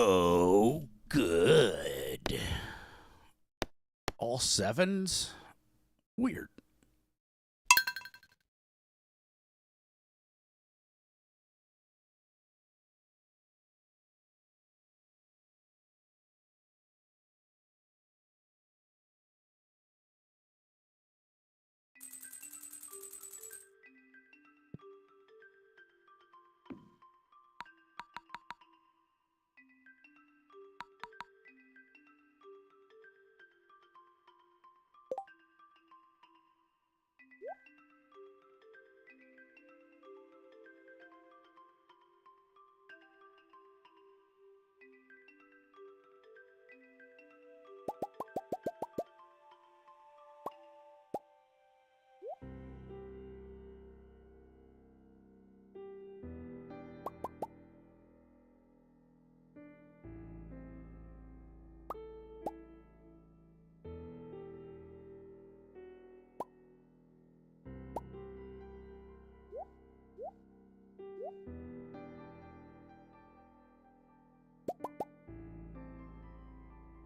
Oh, good. All sevens? Weird.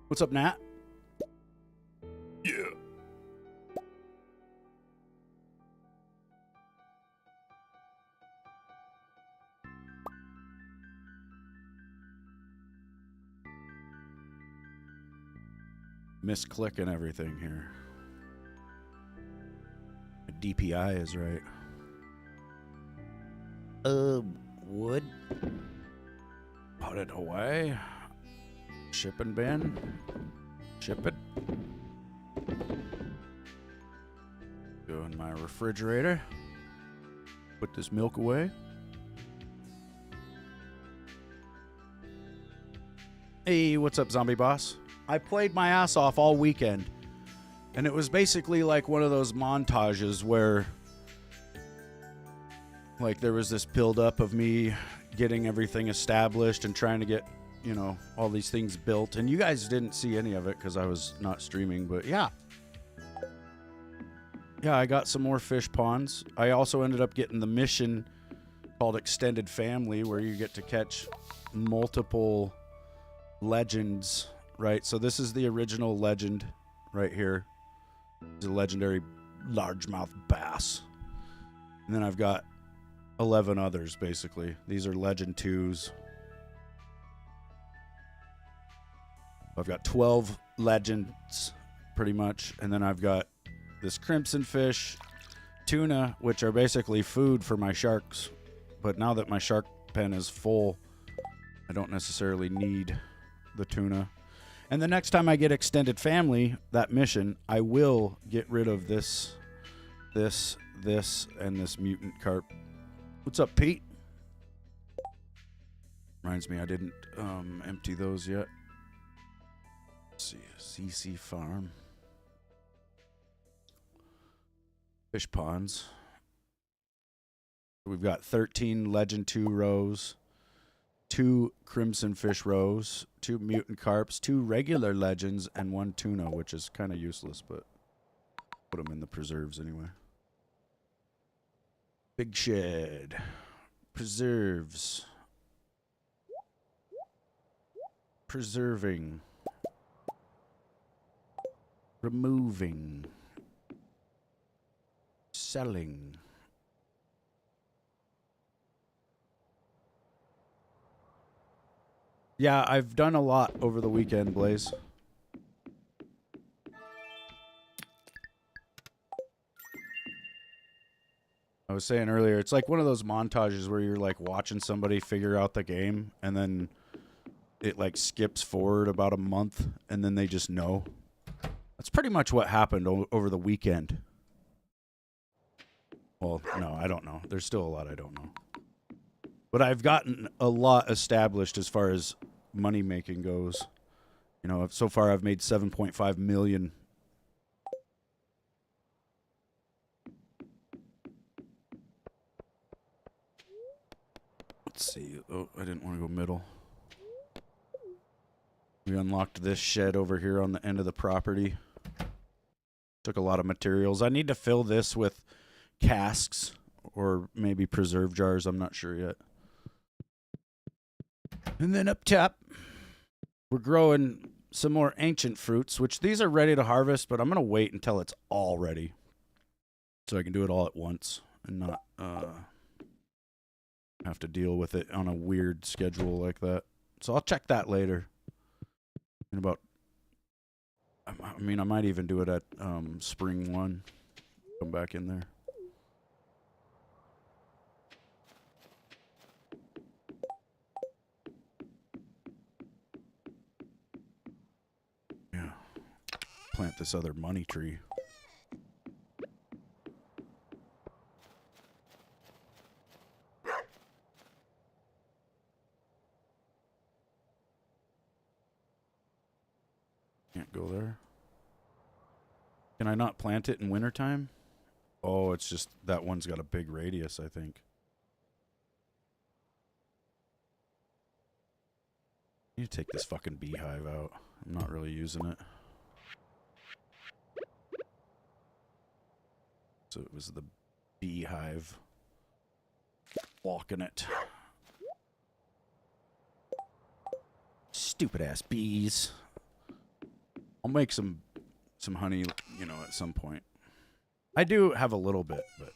What's up, Nat? Yeah. Misclicking everything here. DPI is right. Wood. Put it away. Shipping bin. Ship it. Go in my refrigerator. Put this milk away. Hey, what's up, zombie boss? I played my ass off all weekend. And it was basically like one of those montages where like there was this build up of me getting everything established and trying to get, you know, all these things built. And you guys didn't see any of it because I was not streaming, but yeah. Yeah, I got some more fish ponds. I also ended up getting the mission called Extended Family where you get to catch multiple legends, right? So this is the original legend right here. It's a legendary largemouth bass. And then I've got 11 others, basically. These are legend 2s. I've got 12 legends, pretty much. And then I've got this crimson fish, tuna, which are basically food for my sharks. But now that my shark pen is full, I don't necessarily need the tuna. And the next time I get Extended Family, that mission, I will get rid of this, and this mutant carp. What's up, Pete? Reminds me, I didn't empty those yet. Let's see, CC Farm. Fish ponds. We've got 13 Legend 2 rows, 2 Crimson Fish rows, 2 Mutant Carps, 2 regular Legends, and 1 Tuna, which is kind of useless, but put them in the preserves anyway. Big shed. Preserves. Preserving. Removing. Selling. Yeah, I've done a lot over the weekend, Blaze. I was saying earlier, it's like one of those montages where you're like watching somebody figure out the game and then it like skips forward about a month and then they just know. That's pretty much what happened over the weekend. Well, no, I don't know. There's still a lot I don't know. But I've gotten a lot established as far as money making goes. You know, so far I've made 7.5 million. Let's see. Oh, I didn't want to go middle. We unlocked this shed over here on the end of the property. Took a lot of materials. I need to fill this with casks or maybe preserve jars. I'm not sure yet. And then up top, we're growing some more ancient fruits, which these are ready to harvest, but I'm going to wait until it's all ready so I can do it all at once and not have to deal with it on a weird schedule like that. So I'll check that later. In about, I mean, I might even do it at spring 1. Come back in there. Yeah. Plant this other money tree. Can't go there. Can I not plant it in wintertime? Oh, it's just that one's got a big radius, I think. I need to take this fucking beehive out. I'm not really using it. So it was the beehive walking it. Stupid ass bees. I'll make some honey, you know, at some point. I do have a little bit, but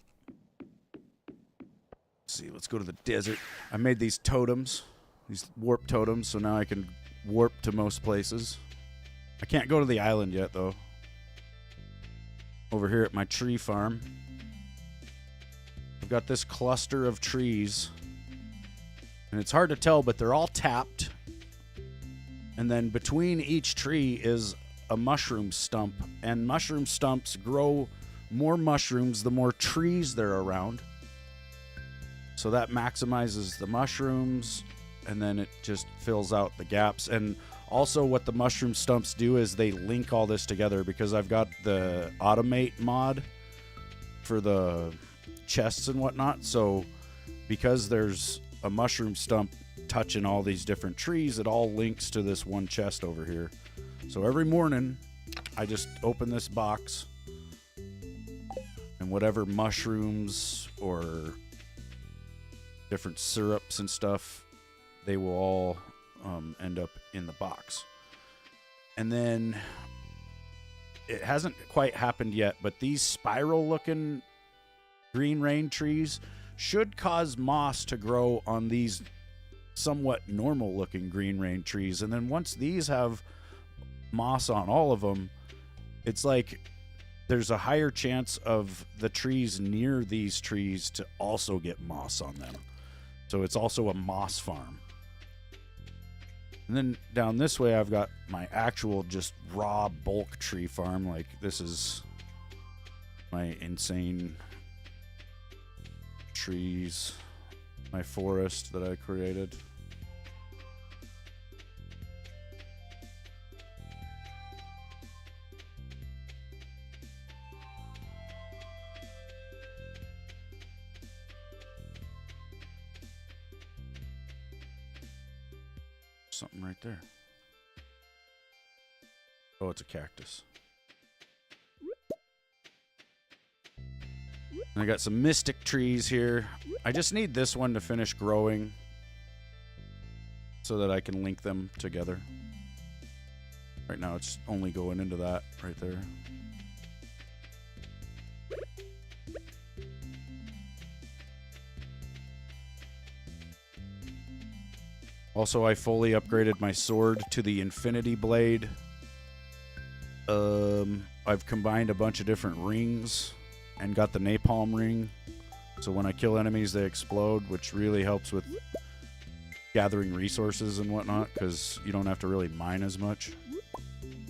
let's see, let's go to the desert. I made these totems, these warp totems, so now I can warp to most places. I can't go to the island yet, though. Over here at my tree farm, I've got this cluster of trees, and it's hard to tell, but they're all tapped. And then between each tree is a mushroom stump, and mushroom stumps grow more mushrooms the more trees there are around. So that maximizes the mushrooms, and then it just fills out the gaps. And also what the mushroom stumps do is they link all this together, because I've got the automate mod for the chests and whatnot. So because there's a mushroom stump touching all these different trees, it all links to this one chest over here. So every morning, I just open this box, and whatever mushrooms or different syrups and stuff, they will all end up in the box. And then it hasn't quite happened yet, but these spiral-looking green rain trees should cause moss to grow on these somewhat normal-looking green rain trees. And then once these have moss on all of them, it's like there's a higher chance of the trees near these trees to also get moss on them. So it's also a moss farm. And then down this way, I've got my actual just raw bulk tree farm. Like, this is my insane trees, my forest that I created. Something right there. Oh, it's a cactus. And I got some mystic trees here. I just need this one to finish growing so that I can link them together. Right now it's only going into that right there. Also, I fully upgraded my sword to the Infinity Blade. I've combined a bunch of different rings and got the napalm ring. So when I kill enemies, they explode, which really helps with gathering resources and whatnot, because you don't have to really mine as much,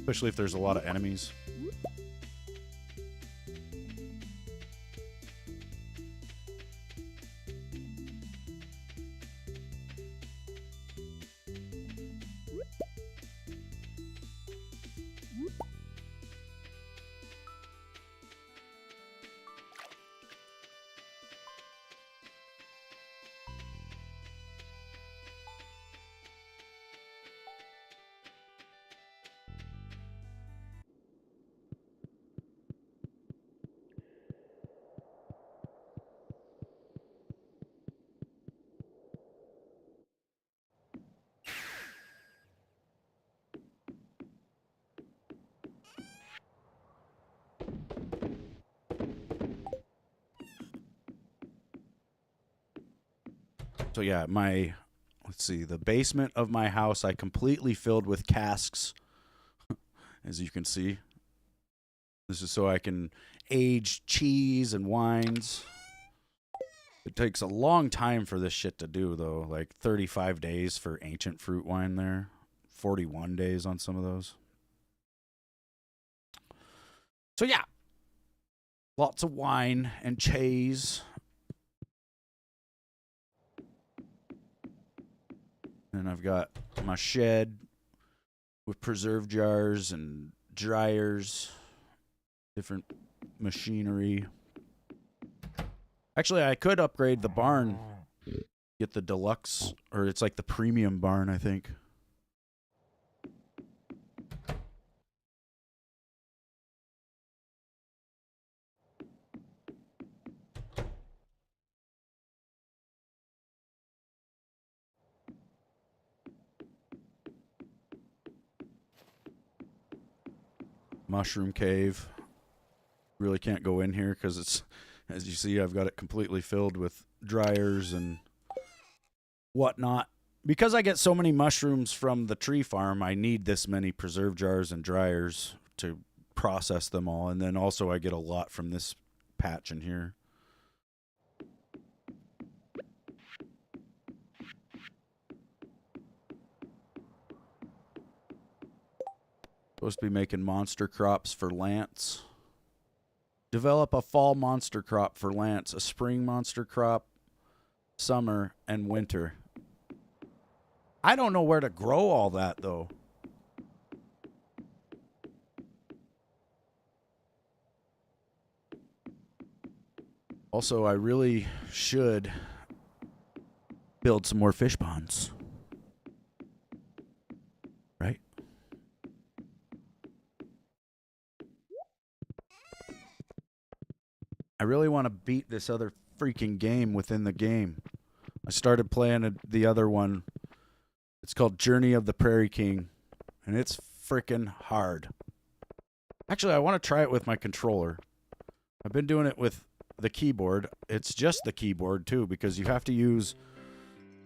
especially if there's a lot of enemies. So yeah, let's see, the basement of my house I completely filled with casks, as you can see. This is so I can age cheese and wines. It takes a long time for this shit to do, though. Like 35 days for ancient fruit wine there. 41 days on some of those. So yeah. Lots of wine and cheese. And I've got my shed with preserve jars and dryers. Different machinery. Actually, I could upgrade the barn. Get the deluxe, or it's like the premium barn, I think. Mushroom cave. Really can't go in here because it's, as you see, I've got it completely filled with dryers and whatnot. Because I get so many mushrooms from the tree farm, I need this many preserve jars and dryers to process them all. And then also I get a lot from this patch in here. Supposed to be making monster crops for Lance. Develop a fall monster crop for Lance, a spring monster crop, summer, and winter. I don't know where to grow all that, though. Also, I really should build some more fish ponds. Right? I really want to beat this other freaking game within the game. I started playing the other one. It's called Journey of the Prairie King, and it's freaking hard. Actually, I want to try it with my controller. I've been doing it with the keyboard. It's just the keyboard, too, because you have to use...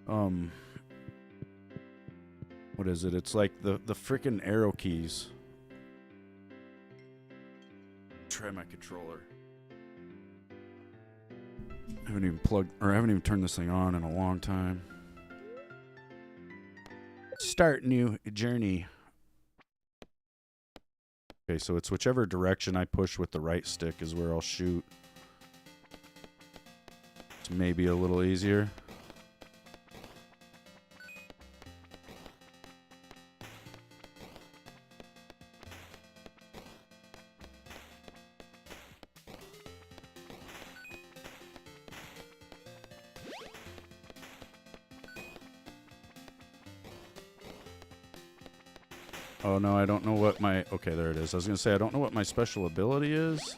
what is it? It's like the freaking arrow keys. Try my controller. I haven't even turned this thing on in a long time. Start new journey. Okay, so it's whichever direction I push with the right stick is where I'll shoot. It's maybe a little easier. Oh no, I don't know what my... Okay, there it is. I was going to say, I don't know what my special ability is.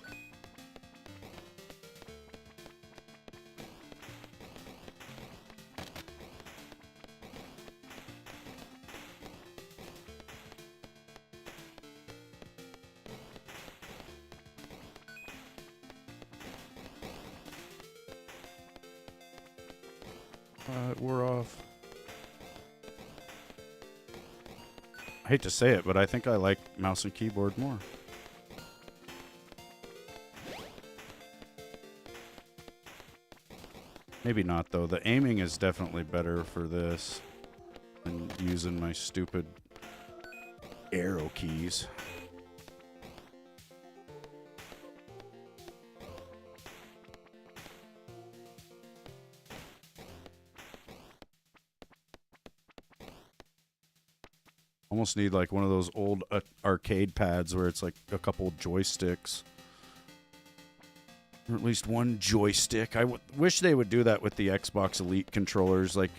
We're off. I hate to say it, but I think I like mouse and keyboard more. Maybe not, though. The aiming is definitely better for this than using my stupid arrow keys. Almost need like one of those old arcade pads where it's like a couple joysticks. Or at least one joystick. I wish they would do that with the Xbox Elite controllers. Like,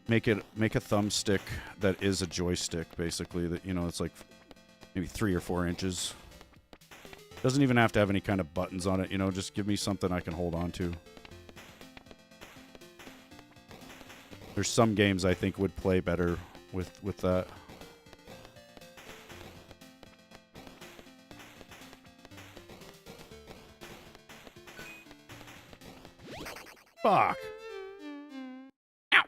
make a thumbstick that is a joystick, basically. That, you know, it's like maybe 3 or 4 inches. Doesn't even have to have any kind of buttons on it. You know, just give me something I can hold on to. There's some games I think would play better with that. Fuck. Ow.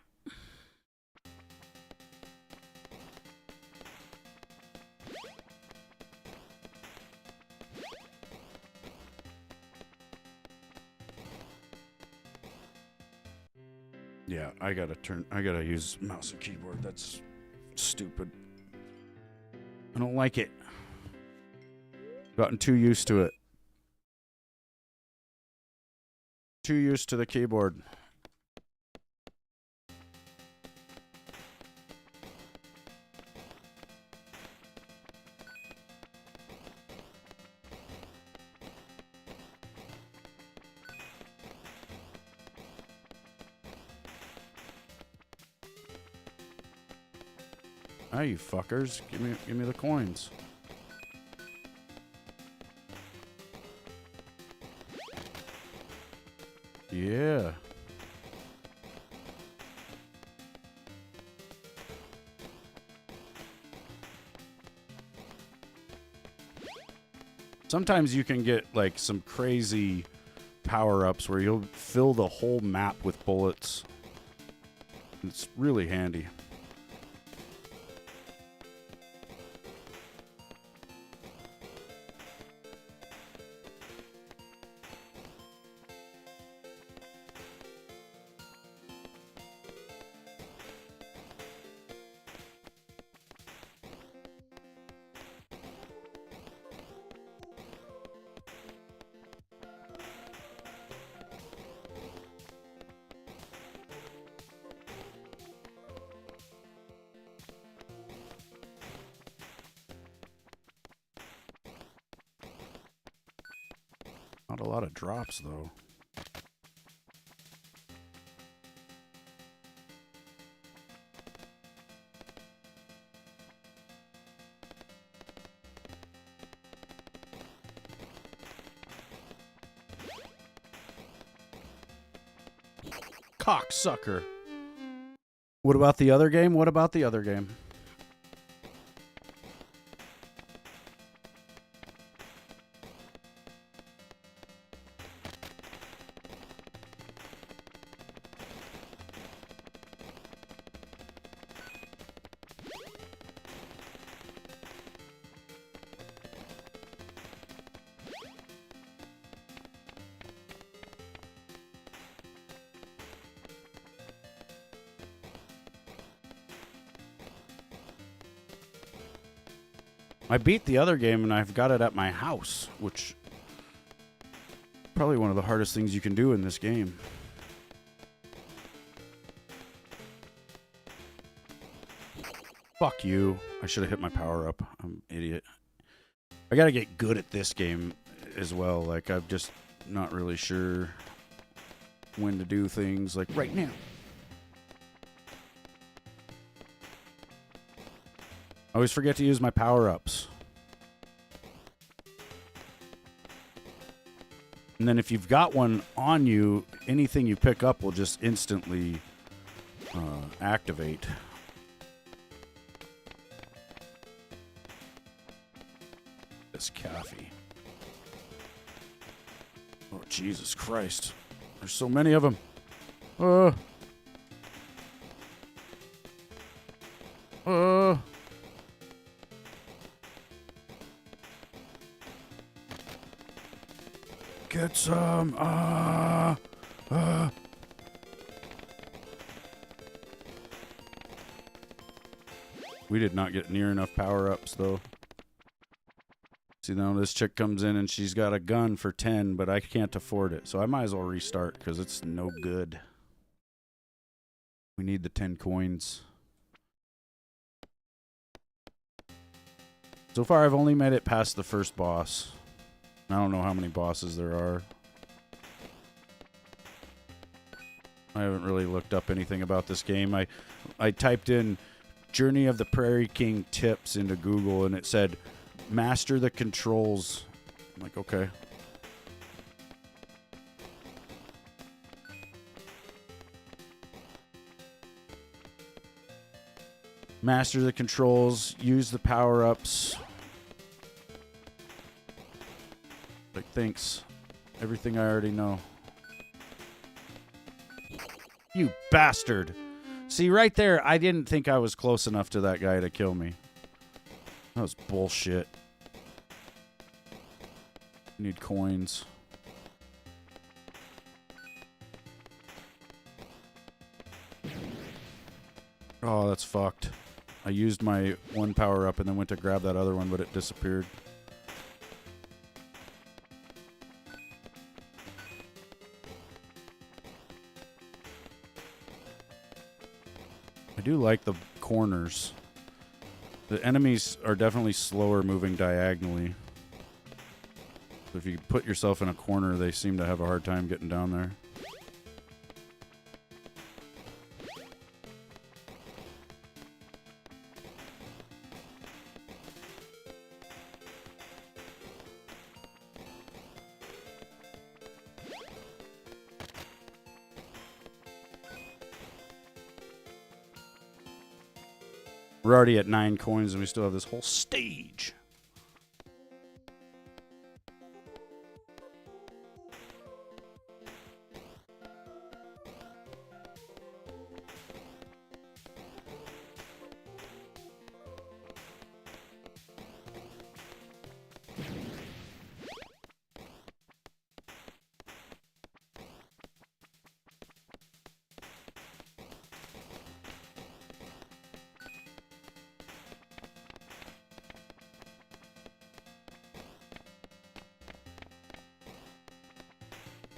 Yeah, I gotta use mouse and keyboard. That's stupid. I don't like it. Gotten too used to it. Too used to the keyboard. Ah, you fuckers. Give me the coins. Yeah. Sometimes you can get like some crazy power-ups where you'll fill the whole map with bullets. It's really handy. Not a lot of drops, though. Cocksucker. What about the other game? What about the other game? I beat the other game and I've got it at my house, which probably one of the hardest things you can do in this game. Fuck you. I should have hit my power up. I'm an idiot. I gotta get good at this game as well. Like, I'm just not really sure when to do things like right now. I always forget to use my power-ups. And then if you've got one on you, anything you pick up will just instantly activate. This coffee. Oh, Jesus Christ. There's so many of them. Get some. We did not get near enough power-ups, though. See, now this chick comes in and she's got a gun for 10, but I can't afford it. So I might as well restart because it's no good. We need the 10 coins. So far, I've only made it past the first boss. I don't know how many bosses there are. I haven't really looked up anything about this game. I typed in Journey of the Prairie King tips into Google and it said, master the controls. I'm like, okay. Master the controls, use the power-ups. Like, thanks. Everything I already know. You bastard. See, right there, I didn't think I was close enough to that guy to kill me. That was bullshit. I need coins. Oh, that's fucked. I used my one power up and then went to grab that other one, but it disappeared. I do like the corners. The enemies are definitely slower moving diagonally. So if you put yourself in a corner, they seem to have a hard time getting down there. We're already at 9 coins and we still have this whole stage.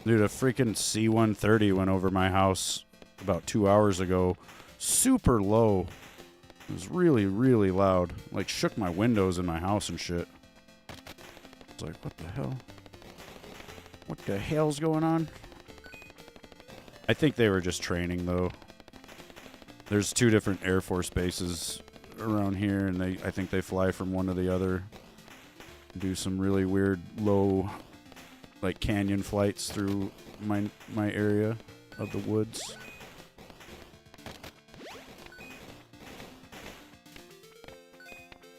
Dude, a freaking C-130 went over my house about 2 hours ago. Super low. It was really, really loud. Like, shook my windows in my house and shit. It's like, what the hell? What the hell's going on? I think they were just training, though. There's 2 different Air Force bases around here, and I think they fly from one to the other. Do some really weird, low, like, canyon flights through my area of the woods.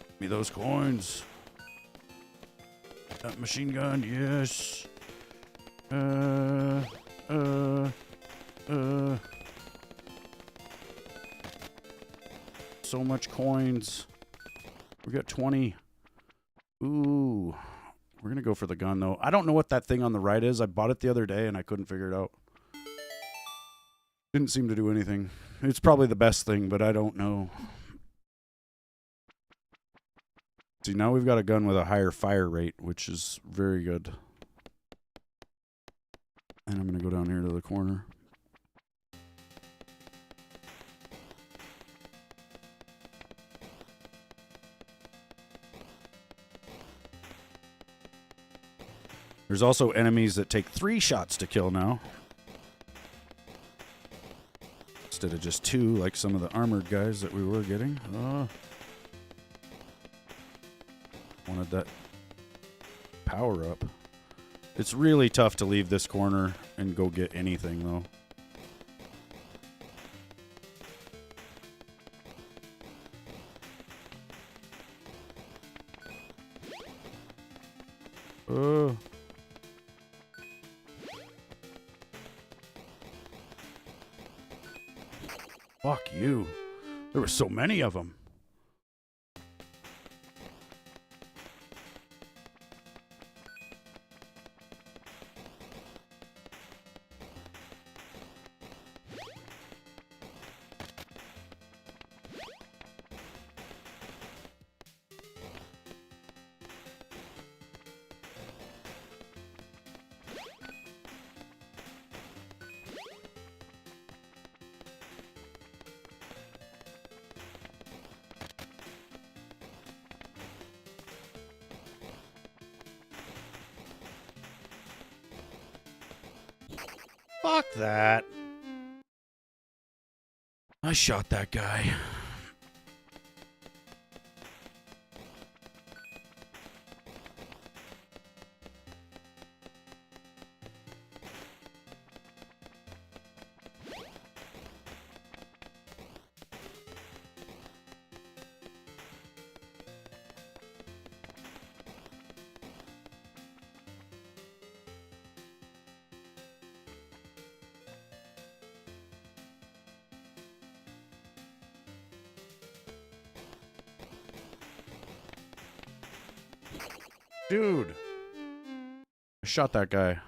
Give me those coins. That machine gun, yes. So much coins. We got 20. Ooh. We're going to go for the gun, though. I don't know what that thing on the right is. I bought it the other day, and I couldn't figure it out. Didn't seem to do anything. It's probably the best thing, but I don't know. See, now we've got a gun with a higher fire rate, which is very good. And I'm going to go down here to the corner. There's also enemies that take 3 shots to kill now. Instead of just 2, like some of the armored guys that we were getting. Wanted that power up. It's really tough to leave this corner and go get anything, though. Fuck you. There were so many of them. Fuck that. I shot that guy. Dude. I shot that guy. I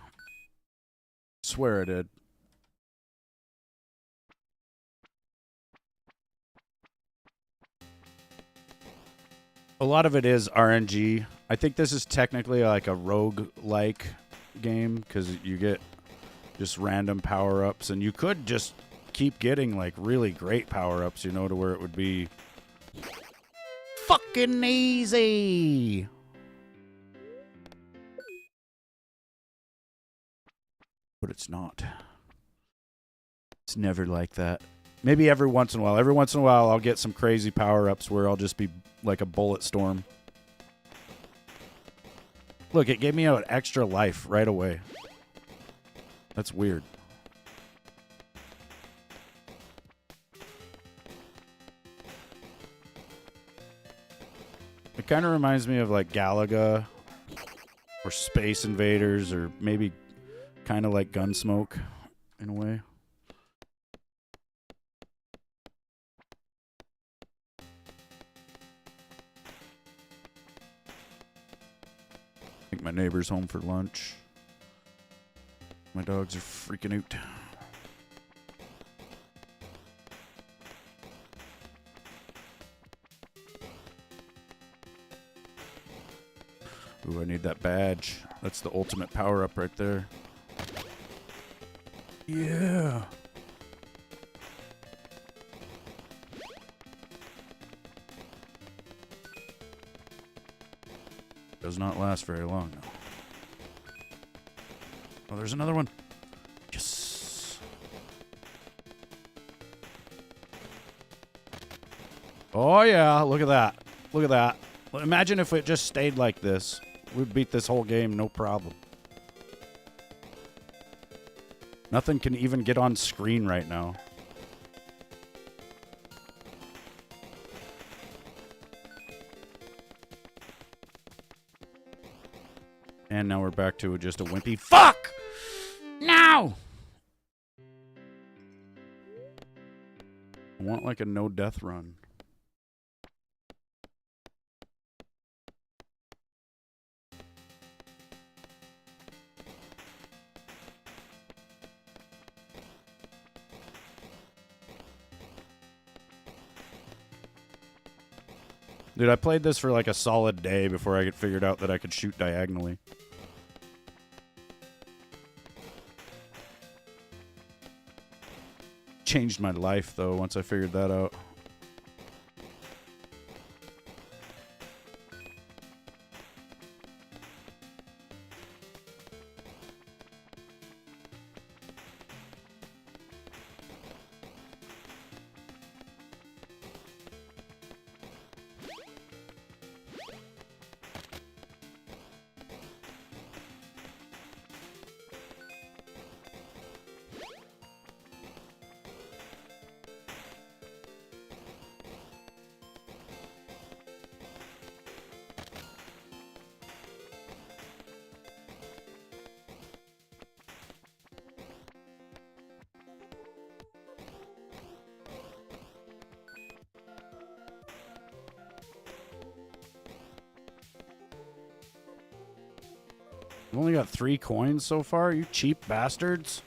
swear I did. A lot of it is RNG. I think this is technically like a rogue-like game because you get just random power-ups, and you could just keep getting like really great power-ups, you know, to where it would be fucking easy. But it's not. It's never like that. Maybe every once in a while. Every once in a while, I'll get some crazy power-ups where I'll just be like a bullet storm. Look, it gave me an extra life right away. That's weird. It kind of reminds me of like Galaga or Space Invaders, or maybe kind of like Gunsmoke in a way. I think my neighbor's home for lunch. My dogs are freaking out. Ooh, I need that badge. That's the ultimate power-up right there. Yeah. Does not last very long, though. Oh, there's another one. Yes. Oh, yeah. Look at that. Look at that. Imagine if it just stayed like this. We'd beat this whole game, no problem. Nothing can even get on screen right now. And now we're back to just a wimpy fuck! Now! I want like a no death run. Dude, I played this for like a solid day before I figured out that I could shoot diagonally. Changed my life, though, once I figured that out. I've only got 3 coins so far, you cheap bastards.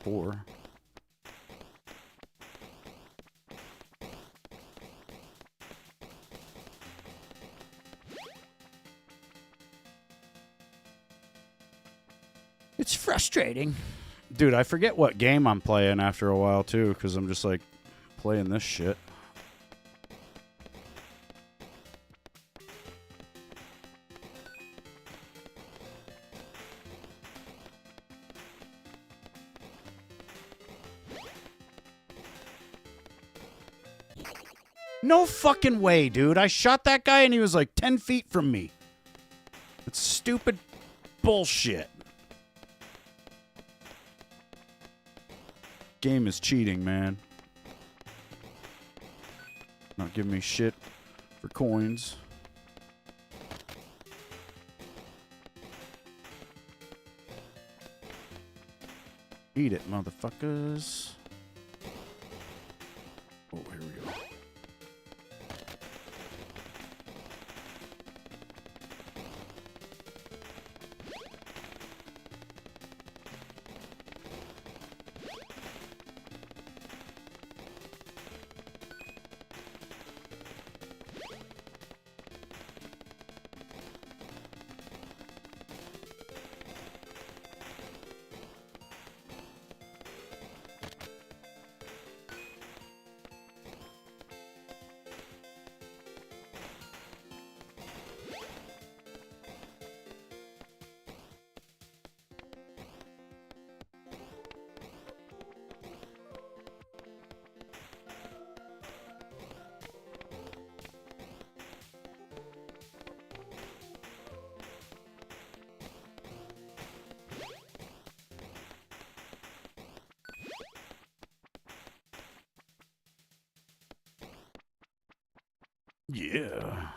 4. It's frustrating. Dude, I forget what game I'm playing after a while, too, because I'm just, like, playing this shit. No fucking way, dude. I shot that guy and he was like 10 feet from me. It's stupid bullshit. Game is cheating, man. Not giving me shit for coins. Eat it, motherfuckers. Oh, here we go. Yeah.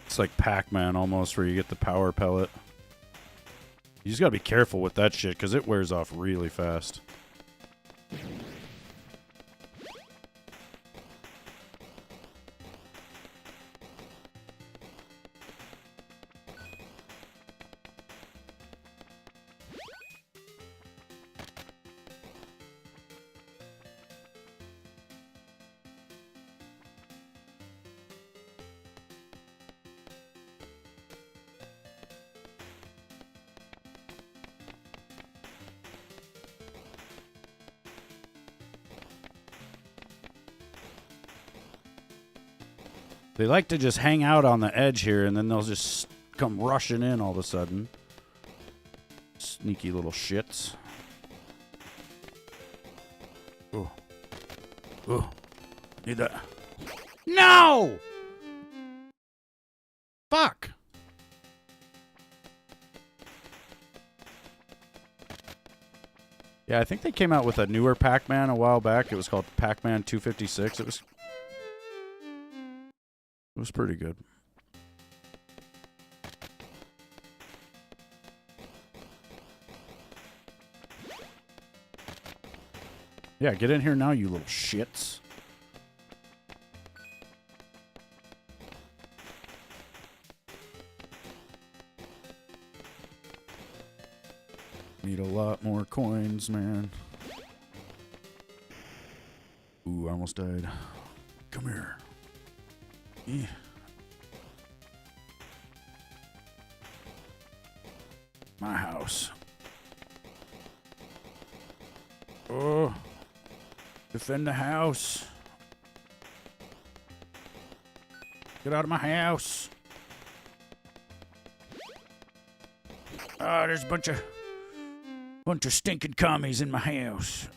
It's like Pac-Man almost, where you get the power pellet. You just gotta be careful with that shit, because it wears off really fast. They like to just hang out on the edge here, and then they'll just come rushing in all of a sudden. Sneaky little shits. Oh. Oh. Need that. No! Fuck! Yeah, I think they came out with a newer Pac-Man a while back. It was called Pac-Man 256. It was pretty good. Yeah, get in here now, you little shits. Need a lot more coins, man. Ooh, I almost died. Come here. Yeah. My house. Oh. Defend the house. Get out of my house. Ah, there's a bunch of stinking commies in my house.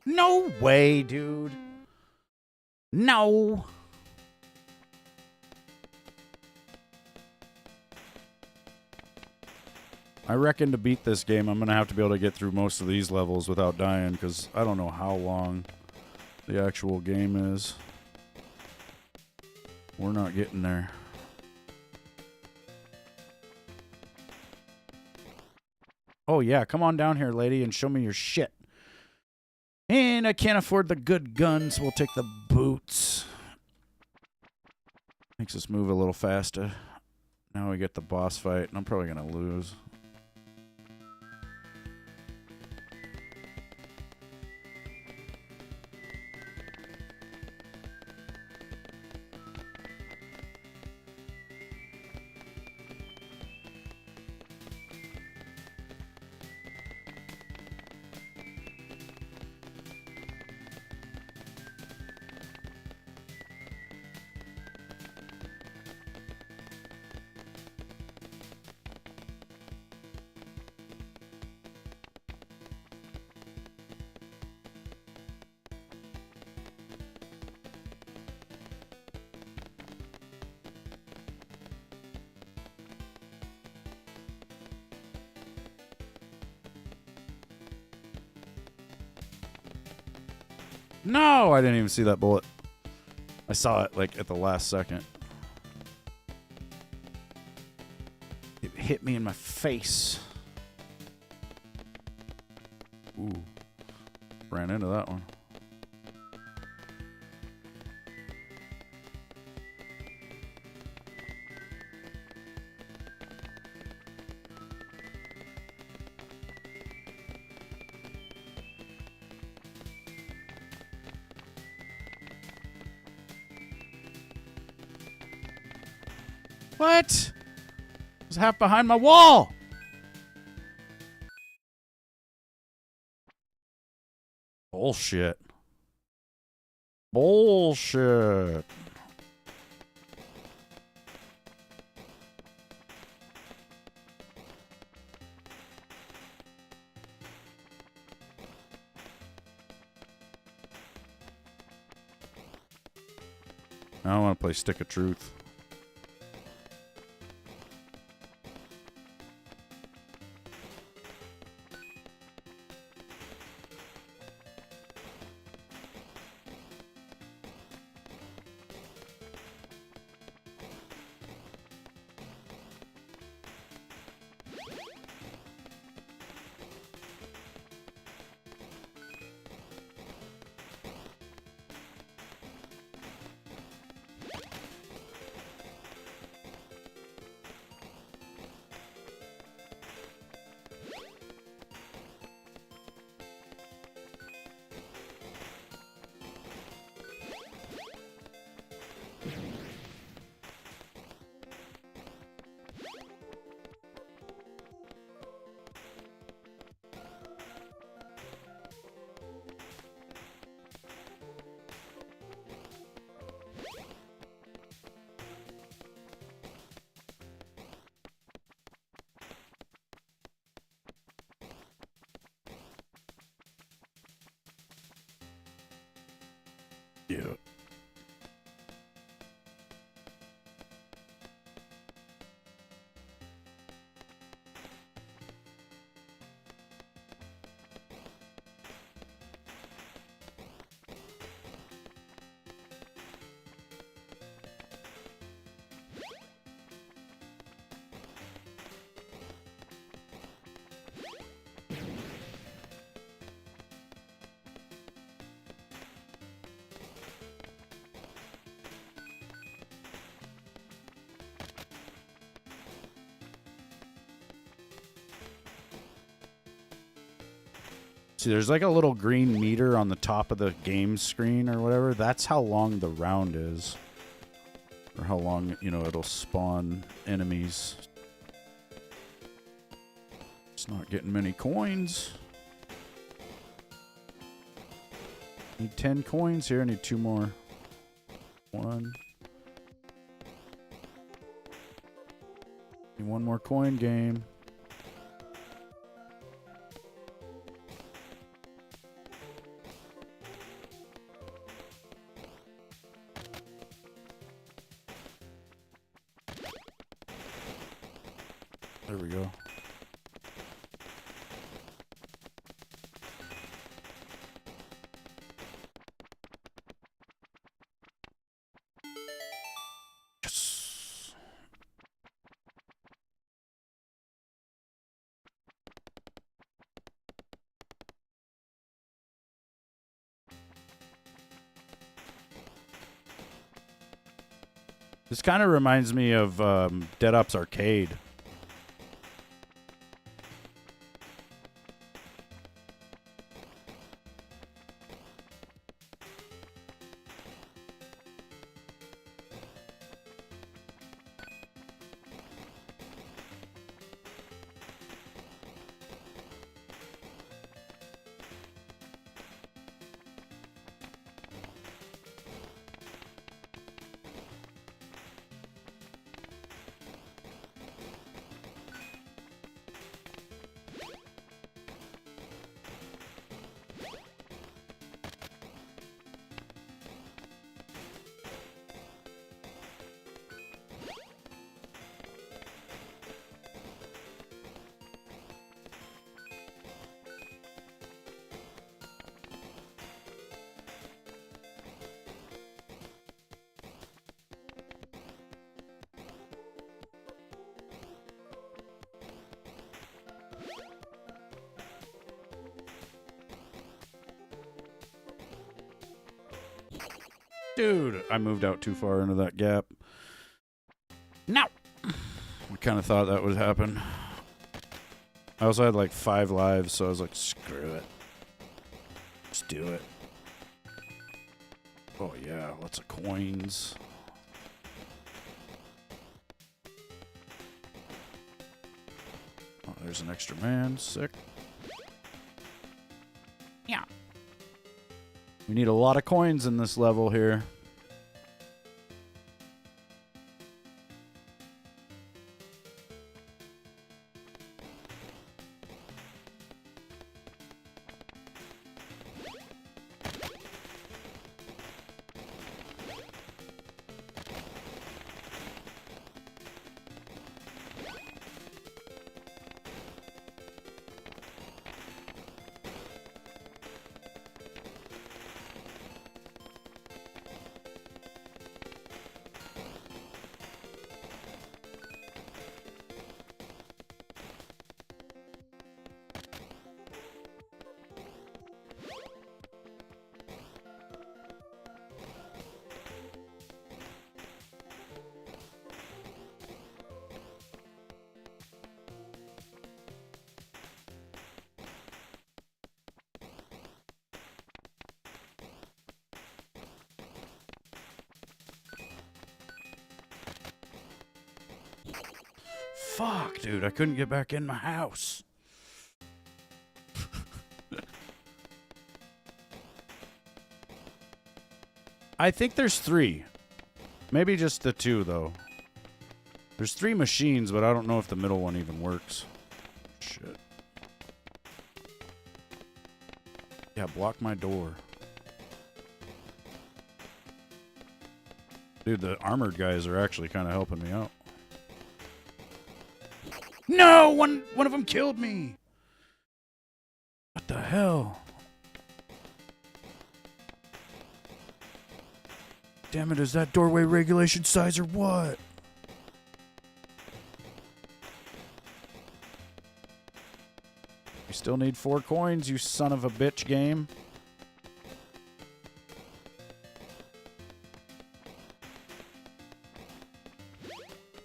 No way, dude. No. I reckon to beat this game, I'm going to have to be able to get through most of these levels without dying, because I don't know how long the actual game is. We're not getting there. Oh, yeah. Come on down here, lady, and show me your shit. And I can't afford the good guns. We'll take the boots. Makes us move a little faster. Now we get the boss fight, and I'm probably going to lose. No, I didn't even see that bullet. I saw it like at the last second. It hit me in my face. Ooh. Ran into that one. What? I was half behind my wall. Bullshit. Bullshit. I don't want to play Stick of Truth. Yeah. See, there's like a little green meter on the top of the game screen or whatever. That's how long the round is. Or how long, you know, it'll spawn enemies. It's not getting many coins. Need 10 coins here. I need 2 more. 1. Need 1 more coin game. There we go. Yes. This kind of reminds me of Dead Ops Arcade. Dude, I moved out too far into that gap. No! I kind of thought that would happen. I also had like 5 lives, so I was like, screw it. Let's do it. Oh yeah, lots of coins. Oh, there's an extra man. Sick. Yeah. We need a lot of coins in this level here. Fuck, dude, I couldn't get back in my house. I think there's 3. Maybe just the 2, though. There's 3 machines, but I don't know if the middle one even works. Shit. Yeah, block my door. Dude, the armored guys are actually kind of helping me out. No! One of them killed me! What the hell? Damn it, is that doorway regulation size or what? You still need 4 coins, you son of a bitch game.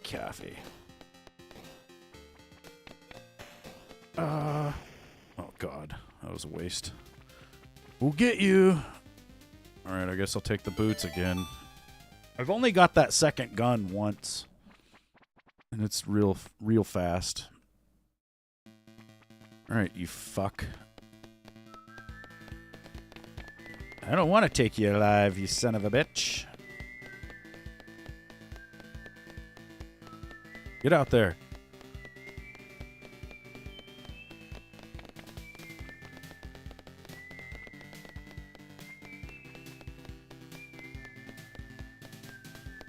Coffee. Oh god, that was a waste. We'll get you. Alright, I guess I'll take the boots again. I've only got that second gun once. And it's real fast. Alright, you fuck. I don't want to take you alive, you son of a bitch. Get out there.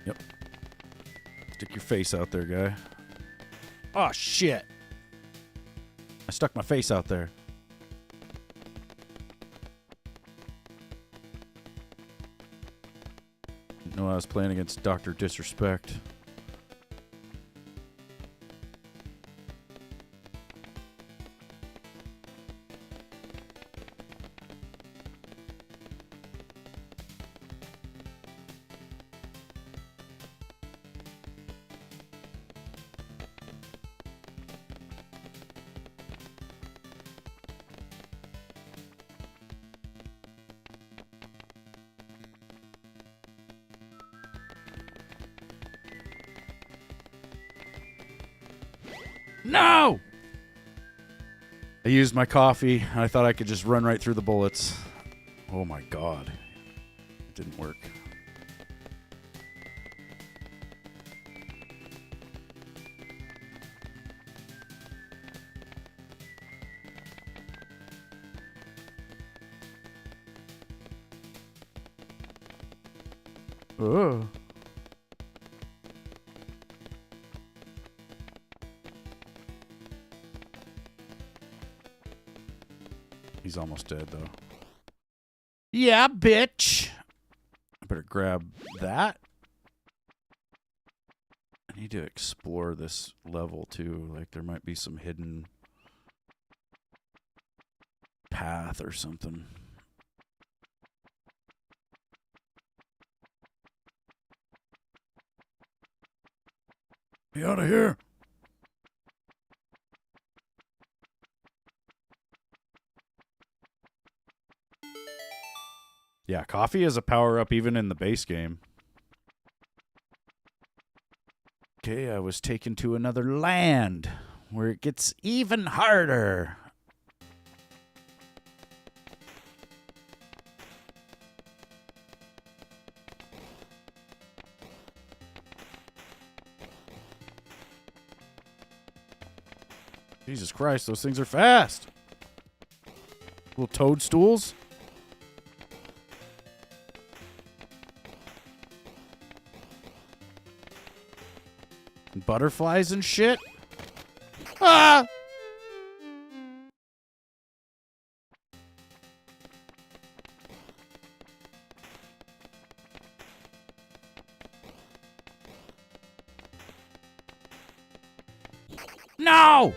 Yep. Stick your face out there, guy. Oh, shit. I stuck my face out there. Didn't know I was playing against Dr. Disrespect. No! I used my coffee. I thought I could just run right through the bullets. Oh my god. It didn't work. Oh. He's almost dead, though. Yeah, bitch! I better grab that. I need to explore this level, too. Like, there might be some hidden path or something. Get out of here. Yeah, coffee is a power-up even in the base game. Okay, I was taken to another land where it gets even harder. Jesus Christ, those things are fast. Little toadstools. And butterflies and shit. Ah! No!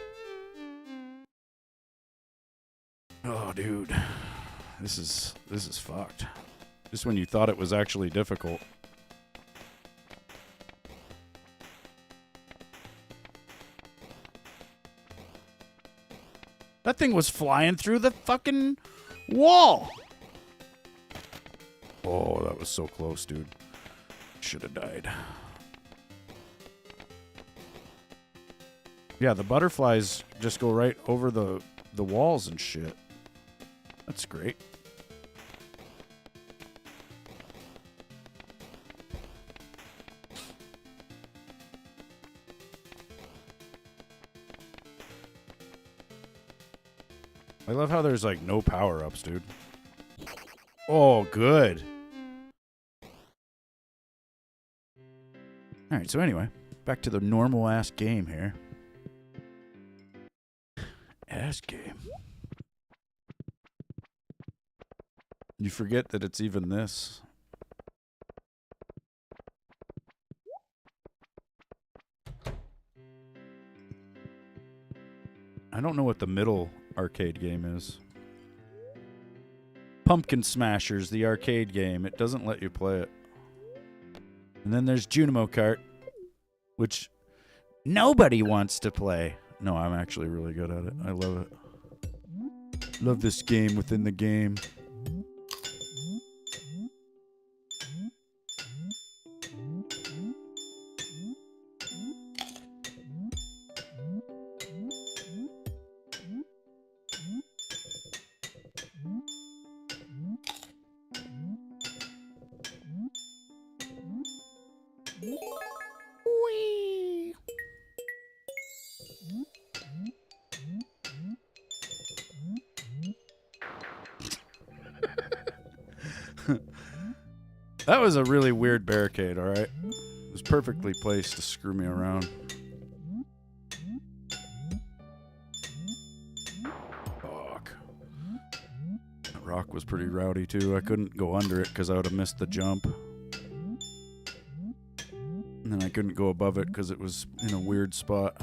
Oh, dude. This is fucked. Just when you thought it was actually difficult. That thing was flying through the fucking wall. Oh, that was so close, dude. Should have died. Yeah, the butterflies just go right over the walls and shit. That's great. I love how there's like no power-ups, dude. Oh, good. Alright, so anyway, back to the normal-ass game here. Ass game. You forget that it's even this. I don't know what the middle arcade game is. Pumpkin Smashers, the arcade game. It doesn't let you play it. And then there's Junimo Kart, which nobody wants to play. No, I'm actually really good at it. I love it. Love this game within the game. Whee! That was a really weird barricade, alright? It was perfectly placed to screw me around. Fuck. That rock was pretty rowdy too. I couldn't go under it because I would have missed the jump. And then I couldn't go above it because it was in a weird spot.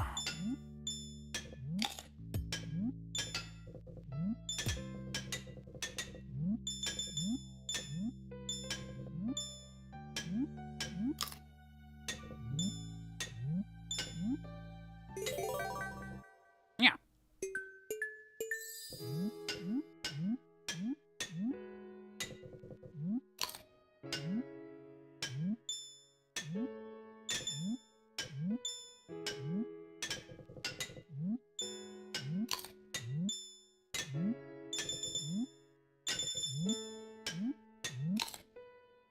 Yeah.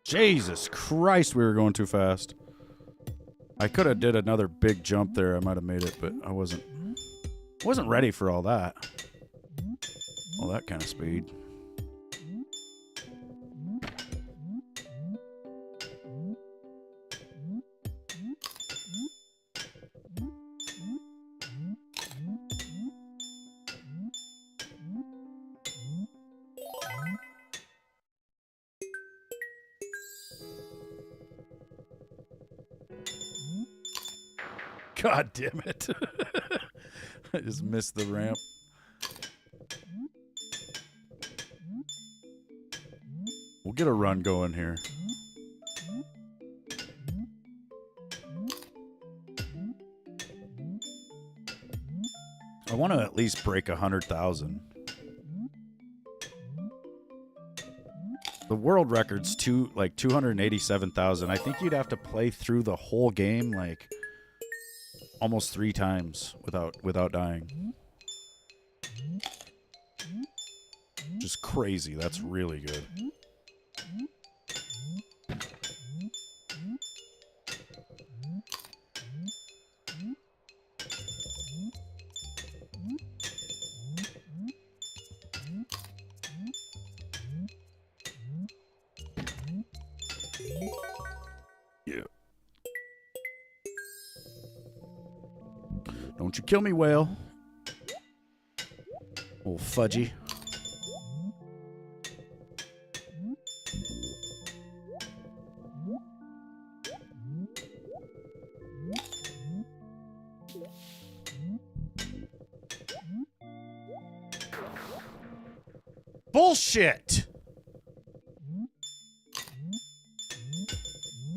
Jesus Christ, we were going too fast. I could have did another big jump there. I might have made it, but I wasn't ready for all that. All that kind of speed. God damn it. I just missed the ramp. We'll get a run going here. I want to at least break 100,000. The world record's 287,000. I think you'd have to play through the whole game like almost 3 times without dying. Just crazy. That's really good. Yeah. Don't you kill me, whale. Old fudgy. Bullshit!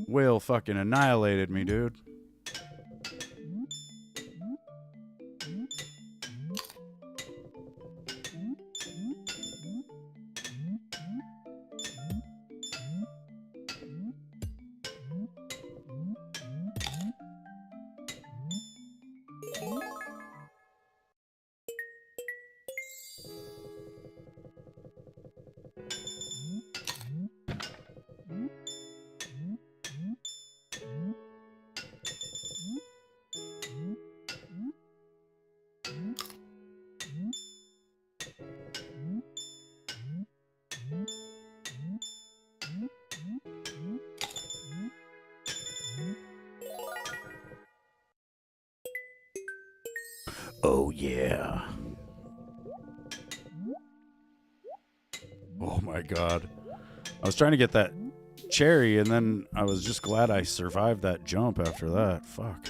Whale fucking annihilated me, dude. Oh, yeah. Oh, my God. I was trying to get that cherry, and then I was just glad I survived that jump after that. Fuck.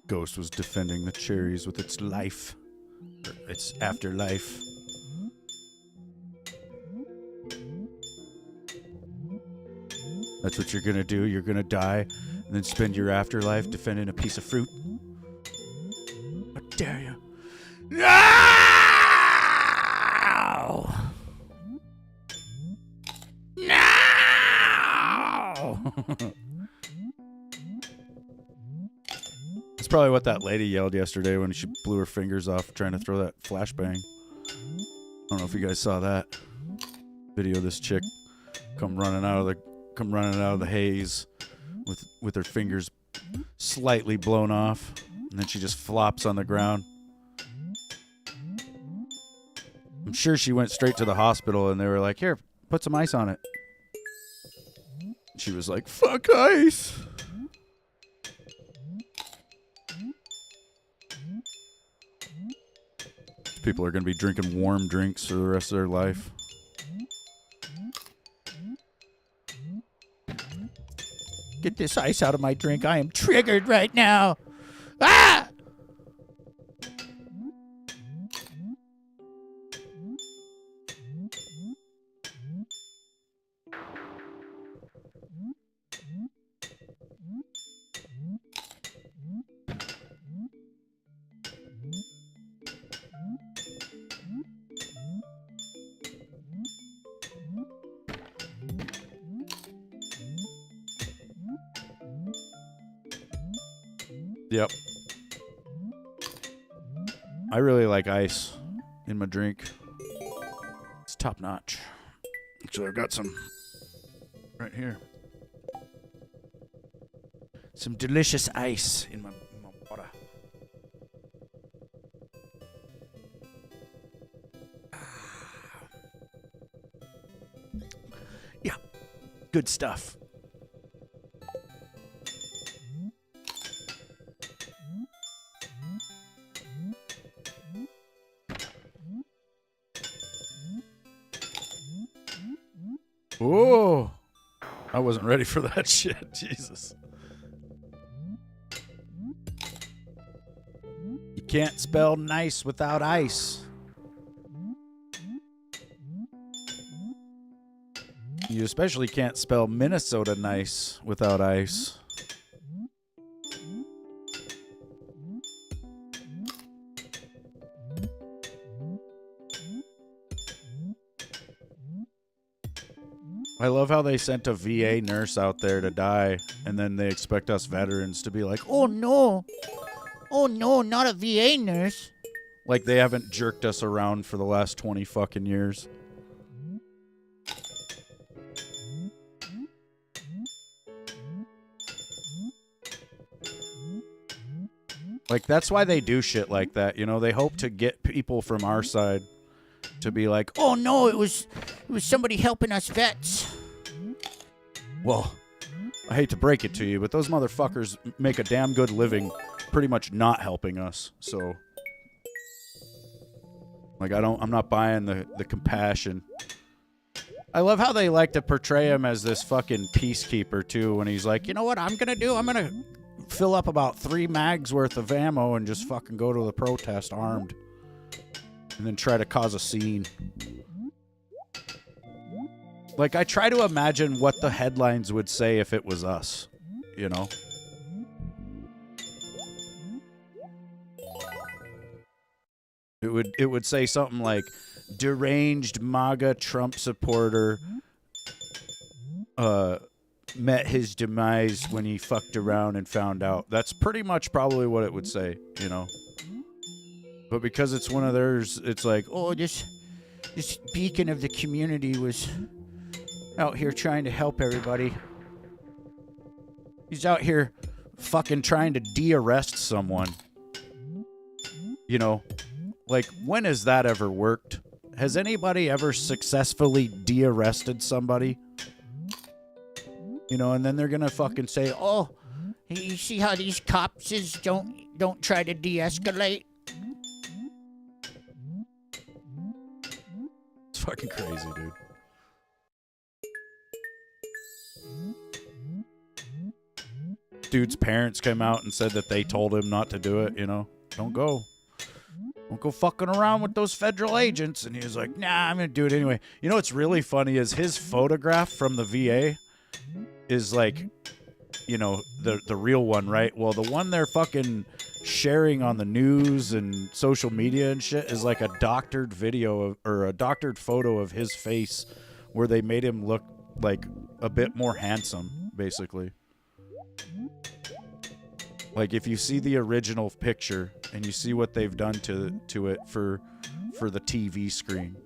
Ghost was defending the cherries with its life. Or its afterlife. That's what you're gonna do. You're gonna die and then spend your afterlife defending a piece of fruit. How dare you? No! No! That's probably what that lady yelled yesterday when she blew her fingers off trying to throw that flashbang. I don't know if you guys saw that video of this chick come running out of the haze with her fingers slightly blown off, and then she just flops on the ground. I'm sure she went straight to the hospital and they were like, "Here, put some ice on it." She was like, "Fuck ice." People are going to be drinking warm drinks for the rest of their life. Get this ice out of my drink. I am triggered right now. Ah! Yep. I really like ice in my drink. It's top notch. Actually, I've got some right here. Some delicious ice in my water. Yeah, good stuff. Oh, I wasn't ready for that shit. Jesus. You can't spell nice without ice. You especially can't spell Minnesota nice without ice. I love how they sent a VA nurse out there to die, and then they expect us veterans to be like, oh no, not a VA nurse. Like they haven't jerked us around for the last 20 fucking years. Like, that's why they do shit like that, you know? They hope to get people from our side to be like, oh no, it was somebody helping us vets. Well, I hate to break it to you, but those motherfuckers make a damn good living pretty much not helping us, so... Like, I'm not buying the compassion. I love how they like to portray him as this fucking peacekeeper, too, when he's like, you know what I'm gonna do? I'm gonna fill up about 3 mags worth of ammo and just fucking go to the protest armed. And then try to cause a scene. Like, I try to imagine what the headlines would say if it was us, you know? It would say something like, deranged MAGA Trump supporter met his demise when he fucked around and found out. That's pretty much probably what it would say, you know? But because it's one of theirs, it's like, oh, this beacon of the community was out here trying to help everybody. He's out here fucking trying to de-arrest someone. You know? Like, when has that ever worked? Has anybody ever successfully de-arrested somebody? You know, and then they're gonna fucking say, oh, you see how these cops don't try to de-escalate? It's fucking crazy, dude. Dude's parents came out and said that they told him not to do it, you know? Don't go fucking around with those federal agents. And he was like, nah, I'm gonna do it anyway. You know what's really funny is his photograph from the VA is like, you know, the real one, right? Well, the one they're fucking sharing on the news and social media and shit is like a doctored video or a doctored photo of his face where they made him look like a bit more handsome, basically. Like, if you see the original picture and you see what they've done to it for the TV screen,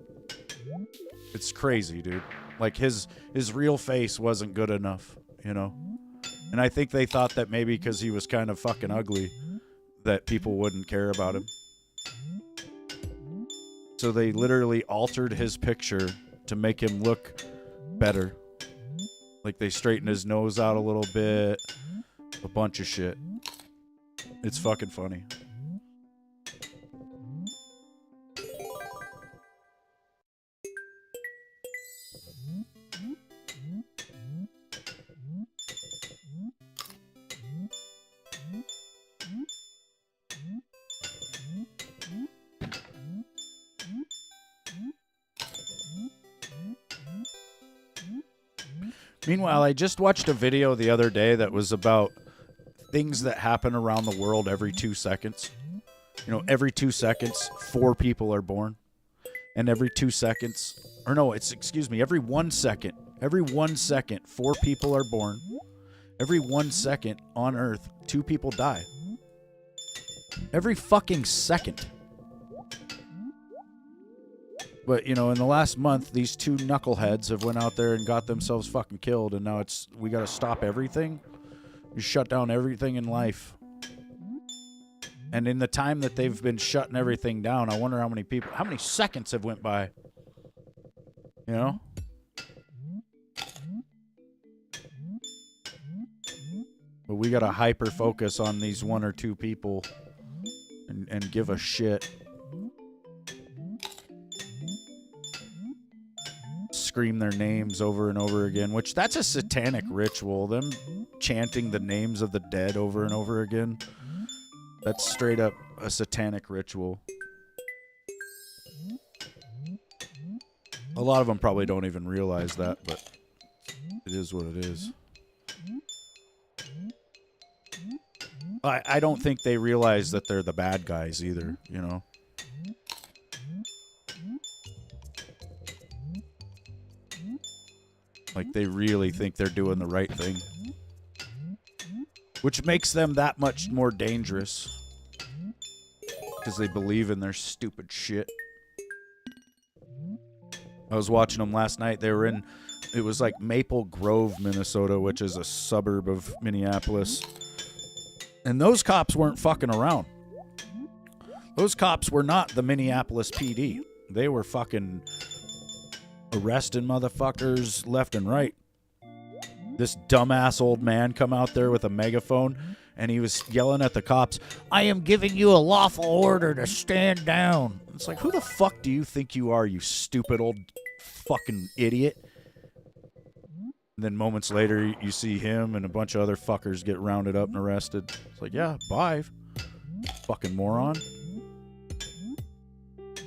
it's crazy, dude. Like, his real face wasn't good enough, you know? And I think they thought that maybe because he was kind of fucking ugly that people wouldn't care about him. So they literally altered his picture to make him look better. Like, they straightened his nose out a little bit. A bunch of shit. It's fucking funny. Meanwhile, I just watched a video the other day that was about things that happen around the world every 2 seconds. You know, every 2 seconds, 4 people are born. And every 2 seconds, or no, excuse me, every 1 second. Every 1 second, 4 people are born. Every 1 second on Earth, 2 people die. Every fucking second. But, you know, in the last month, these 2 knuckleheads have went out there and got themselves fucking killed, and now we gotta stop everything. You shut down everything in life. And in the time that they've been shutting everything down, I wonder how many seconds have went by. You know? But we gotta hyper focus on these 1 or 2 people and give a shit. scream their names over and over again, which that's a satanic ritual. Them chanting the names of the dead over and over again. That's straight up a satanic ritual. A lot of them probably don't even realize that, but it is what it is. I don't think they realize that they're the bad guys either, you know? Like, they really think they're doing the right thing. Which makes them that much more dangerous. Because they believe in their stupid shit. I was watching them last night. They were in, it was like Maple Grove, Minnesota, which is a suburb of Minneapolis. And those cops weren't fucking around. Those cops were not the Minneapolis PD. They were fucking arresting motherfuckers left and right. This dumbass old man come out there with a megaphone, and he was yelling at the cops, "I am giving you a lawful order to stand down." It's like, who the fuck do you think you are, you stupid old fucking idiot? And then moments later, you see him and a bunch of other fuckers get rounded up and arrested. It's like, yeah, bye, fucking moron.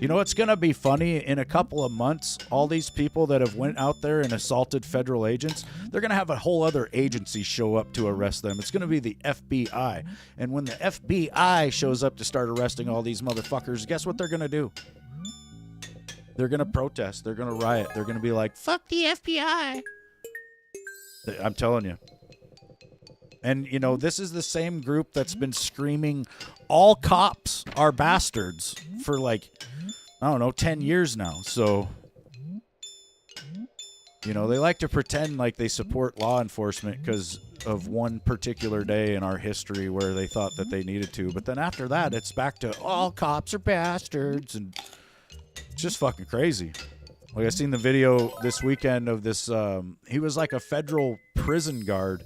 You know what's going to be funny? In a couple of months, all these people that have went out there and assaulted federal agents, they're going to have a whole other agency show up to arrest them. It's going to be the FBI. And when the FBI shows up to start arresting all these motherfuckers, guess what they're going to do? They're going to protest. They're going to riot. They're going to be like, fuck the FBI. I'm telling you. And, you know, this is the same group that's been screaming, all cops are bastards for like, I don't know, 10 years now. So, you know, they like to pretend like they support law enforcement because of one particular day in our history where they thought that they needed to. But then after that, it's back to all cops are bastards. And it's just fucking crazy. Like, I seen the video this weekend of this, he was like a federal prison guard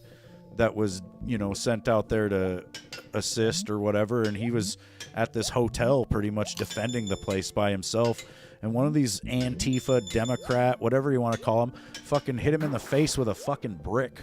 that was, you know, sent out there to assist or whatever, and he was at this hotel pretty much defending the place by himself, and one of these Antifa, Democrat, whatever you want to call him, fucking hit him in the face with a fucking brick.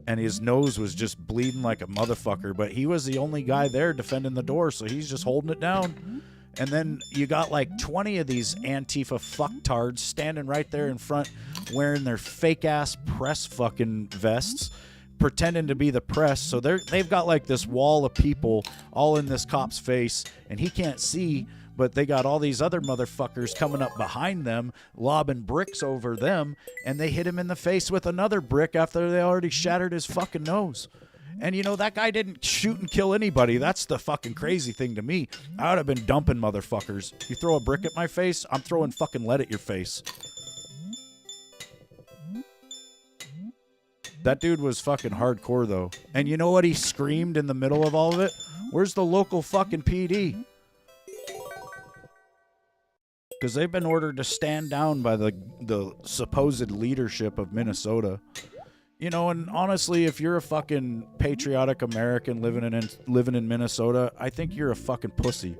And his nose was just bleeding like a motherfucker, but he was the only guy there defending the door, so he's just holding it down. And then you got like 20 of these Antifa fucktards standing right there in front wearing their fake-ass press fucking vests, pretending to be the press. So they've got like this wall of people all in this cop's face, and he can't see, but they got all these other motherfuckers coming up behind them, lobbing bricks over them, and they hit him in the face with another brick after they already shattered his fucking nose. And, you know, that guy didn't shoot and kill anybody. That's the fucking crazy thing to me. I would have been dumping motherfuckers. You throw a brick at my face, I'm throwing fucking lead at your face. That dude was fucking hardcore, though. And you know what he screamed in the middle of all of it? Where's the local fucking PD? Because they've been ordered to stand down by the supposed leadership of Minnesota. You know, and honestly, if you're a fucking patriotic American living in Minnesota, I think you're a fucking pussy.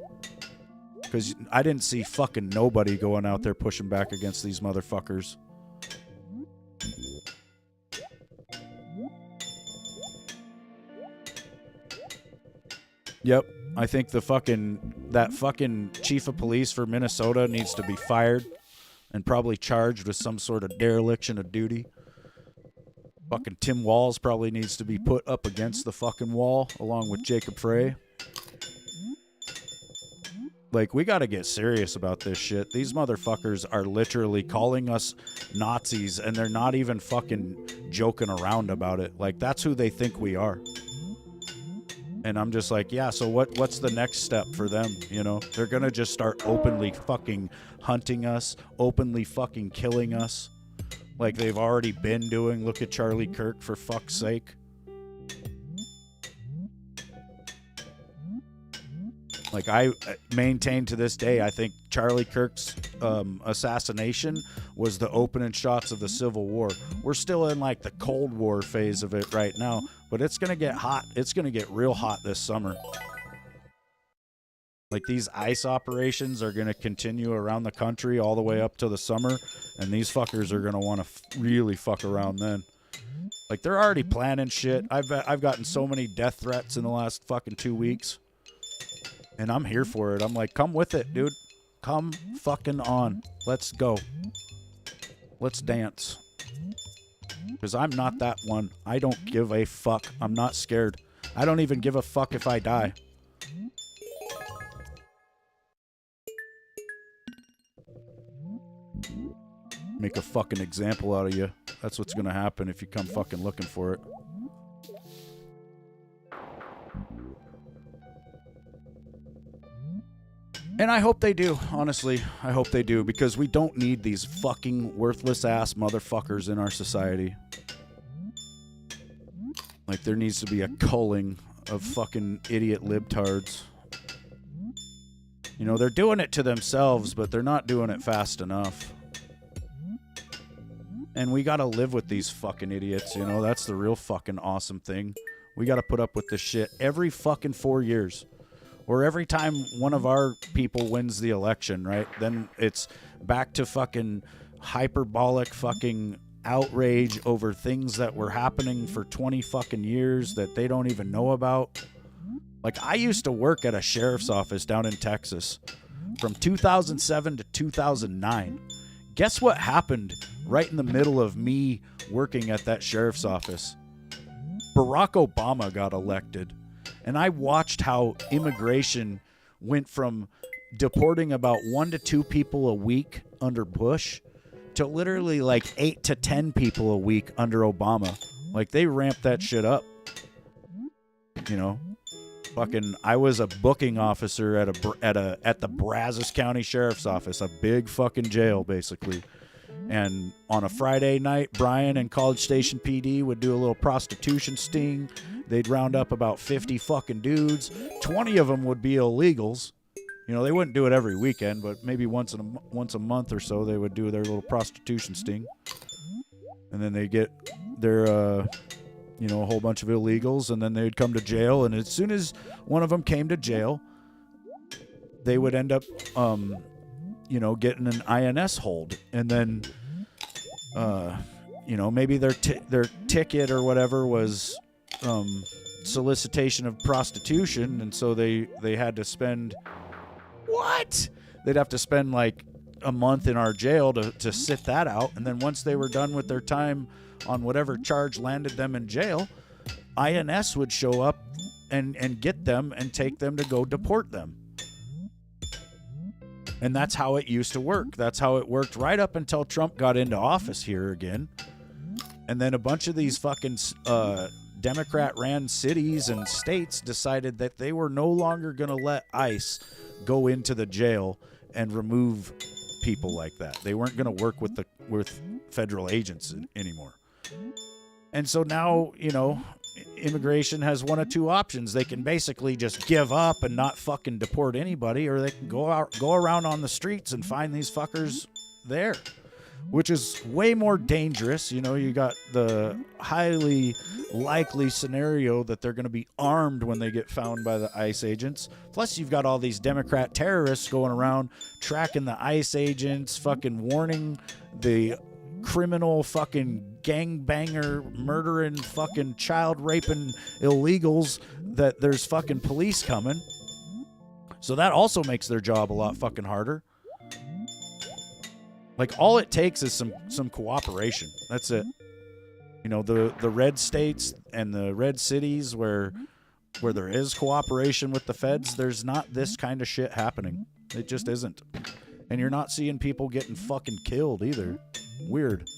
Because I didn't see fucking nobody going out there pushing back against these motherfuckers. Yep, I think that fucking chief of police for Minnesota needs to be fired and probably charged with some sort of dereliction of duty. Fucking Tim Walz probably needs to be put up against the fucking wall along with Jacob Frey. Like, we gotta get serious about this shit. These motherfuckers are literally calling us Nazis, and they're not even fucking joking around about it. Like, that's who they think we are. And I'm just like, yeah, so what's the next step for them, you know? They're gonna just start openly fucking hunting us, openly fucking killing us. Like they've already been doing. Look at Charlie Kirk, for fuck's sake. Like, I maintain to this day, I think Charlie Kirk's assassination was the opening shots of the Civil War. We're still in, like, the Cold War phase of it right now, but it's going to get hot. It's going to get real hot this summer. Like, these ICE operations are going to continue around the country all the way up to the summer, and these fuckers are going to want to really fuck around then. Like, they're already planning shit. I've gotten so many death threats in the last fucking 2 weeks, and I'm here for it. I'm like, come with it, dude. Come fucking on. Let's go. Let's dance. Because I'm not that one. I don't give a fuck. I'm not scared. I don't even give a fuck if I die. Make a fucking example out of you. That's what's gonna happen if you come fucking looking for it. And I hope they do, honestly. I hope they do, because we don't need these fucking worthless ass motherfuckers in our society. Like, there needs to be a culling of fucking idiot libtards. You know, they're doing it to themselves, but they're not doing it fast enough. And we gotta live with these fucking idiots, you know? That's the real fucking awesome thing. We gotta put up with this shit every fucking 4 years. Or every time one of our people wins the election, right? Then it's back to fucking hyperbolic fucking outrage over things that were happening for 20 fucking years that they don't even know about. Like, I used to work at a sheriff's office down in Texas from 2007 to 2009. Guess what happened right in the middle of me working at that sheriff's office? Barack Obama got elected. And I watched how immigration went from deporting about 1 to 2 people a week under Bush to literally like 8 to 10 people a week under Obama. Like, they ramped that shit up. You know? Fucking, I was a booking officer at the Brazos County Sheriff's Office, a big fucking jail, basically. And on a Friday night, Brian and College Station PD would do a little prostitution sting. They'd round up about 50 fucking dudes. 20 of them would be illegals. You know, they wouldn't do it every weekend, but maybe once a month or so they would do their little prostitution sting. And then they get their, you know, a whole bunch of illegals, and then they'd come to jail. And as soon as one of them came to jail, they would end up, you know, getting an INS hold. And then, you know, maybe their ticket or whatever was solicitation of prostitution, and so they had to spend they'd have to spend like a month in our jail to sit that out. And then once they were done with their time on whatever charge landed them in jail, INS would show up and get them and take them to go deport them. And that's how it used to work. That's how it worked right up until Trump got into office here again. And then a bunch of these fucking Democrat-ran cities and states decided that they were no longer going to let ICE go into the jail and remove people like that. They weren't going to work with federal agents anymore. And so now, you know, immigration has one of two options. They can basically just give up and not fucking deport anybody, or they can go around on the streets and find these fuckers there, which is way more dangerous. You know, you got the highly likely scenario that they're going to be armed when they get found by the ICE agents. Plus, you've got all these Democrat terrorists going around tracking the ICE agents, fucking warning the criminal fucking gangbanger, murdering, fucking child raping illegals that there's fucking police coming. So that also makes their job a lot fucking harder. Like, all it takes is some cooperation. That's it. You know, the red states and the red cities where there is cooperation with the feds, there's not this kind of shit happening. It just isn't. And you're not seeing people getting fucking killed either. Weird.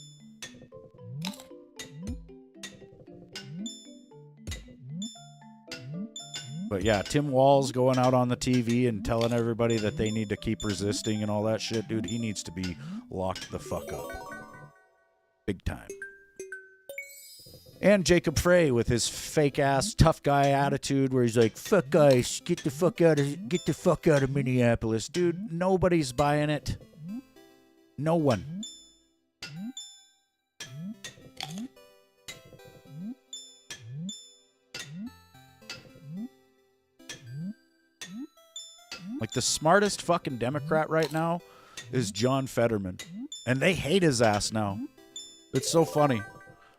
But yeah, Tim Walz going out on the TV and telling everybody that they need to keep resisting and all that shit, dude, he needs to be locked the fuck up. Big time. And Jacob Frey with his fake ass tough guy attitude where he's like, fuck ICE, get the fuck out of Minneapolis. Dude, nobody's buying it. No one. Like, the smartest fucking Democrat right now is John Fetterman. And they hate his ass now. It's so funny.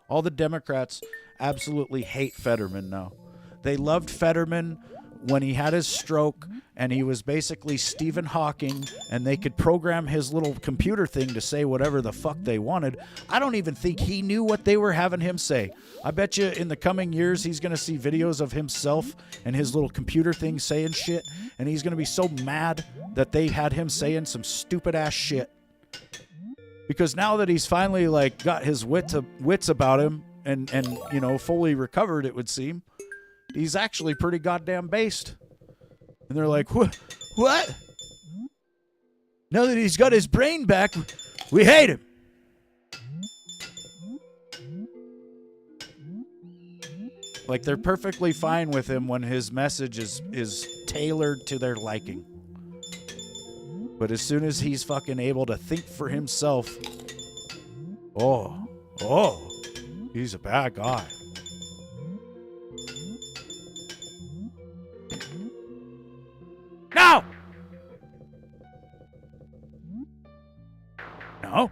All the Democrats absolutely hate Fetterman now. They loved Fetterman when he had his stroke and he was basically Stephen Hawking and they could program his little computer thing to say whatever the fuck they wanted. I don't even think he knew what they were having him say. I bet you in the coming years he's going to see videos of himself and his little computer thing saying shit, and he's going to be so mad that they had him saying some stupid ass shit. Because now that he's finally like got his wits about him and you know, fully recovered, it would seem, he's actually pretty goddamn based. And they're like, what? Now that he's got his brain back, we hate him. Like, they're perfectly fine with him when his message is tailored to their liking. But as soon as he's fucking able to think for himself, oh, he's a bad guy. No! No?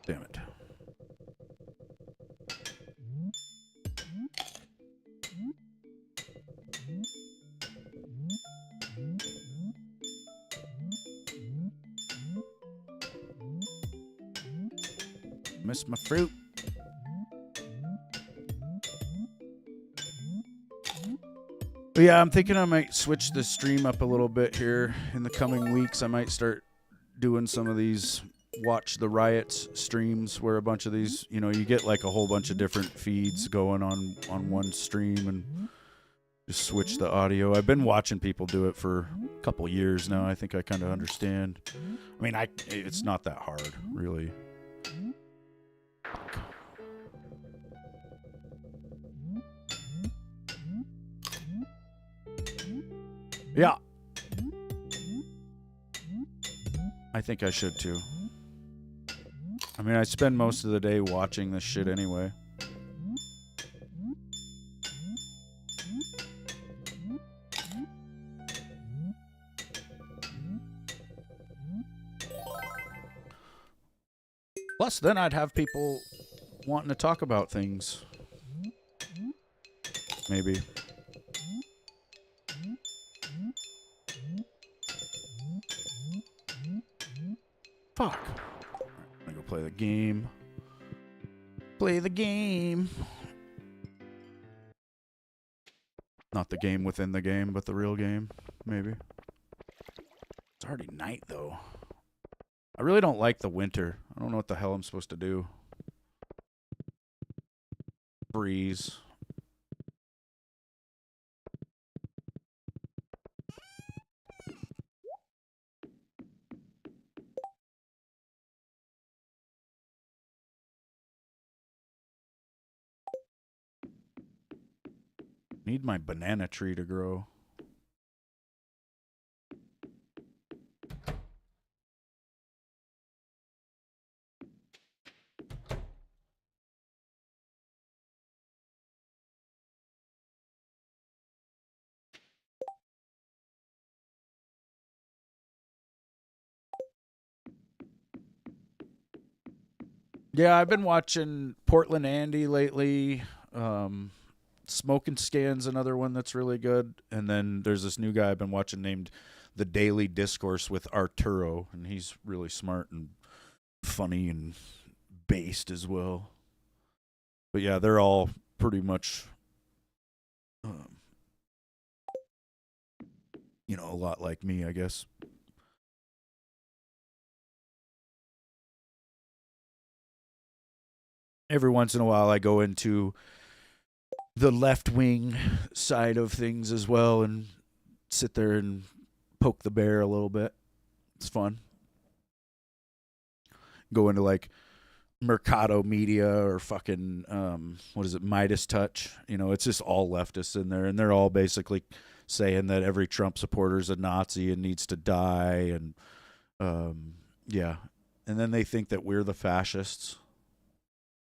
Damn it. Miss my fruit. But yeah, I'm thinking I might switch the stream up a little bit here in the coming weeks. I might start doing some of these watch the riots streams where a bunch of these, you know, you get like a whole bunch of different feeds going on one stream and just switch the audio. I've been watching people do it for a couple years now. I think I kind of understand. I mean, it's not that hard, really. Yeah. I think I should too. I mean, I spend most of the day watching this shit anyway. Plus, then I'd have people wanting to talk about things. Maybe. Fuck. I'm gonna go play the game. Play the game. Not the game within the game, but the real game, maybe. It's already night, though. I really don't like the winter. I don't know what the hell I'm supposed to do. Freeze. Need my banana tree to grow. Yeah, I've been watching Portland Andy lately. Smoking Scan's another one that's really good. And then there's this new guy I've been watching named The Daily Discourse with Arturo. And he's really smart and funny and based as well. But yeah, they're all pretty much, you know, a lot like me, I guess. Every once in a while I go into the left wing side of things as well and sit there and poke the bear a little bit. It's fun. Go into like Mercado Media or fucking what is it, Midas Touch. It's just all leftists in there, and they're all basically saying that every Trump supporter is a Nazi and needs to die, and yeah, and then they think that we're the fascists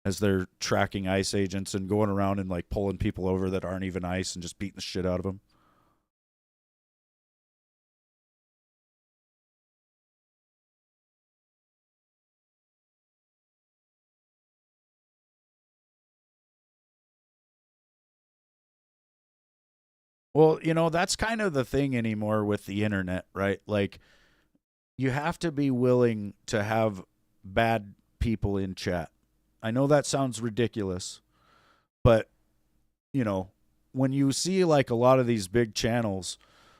as they're tracking ICE agents and going around and like pulling people over that aren't even ICE and just beating the shit out of them. Well, that's kind of the thing anymore with the internet, right? Like, you have to be willing to have bad people in chat. I know that sounds ridiculous, but, you know, when you see like a lot of these big channels,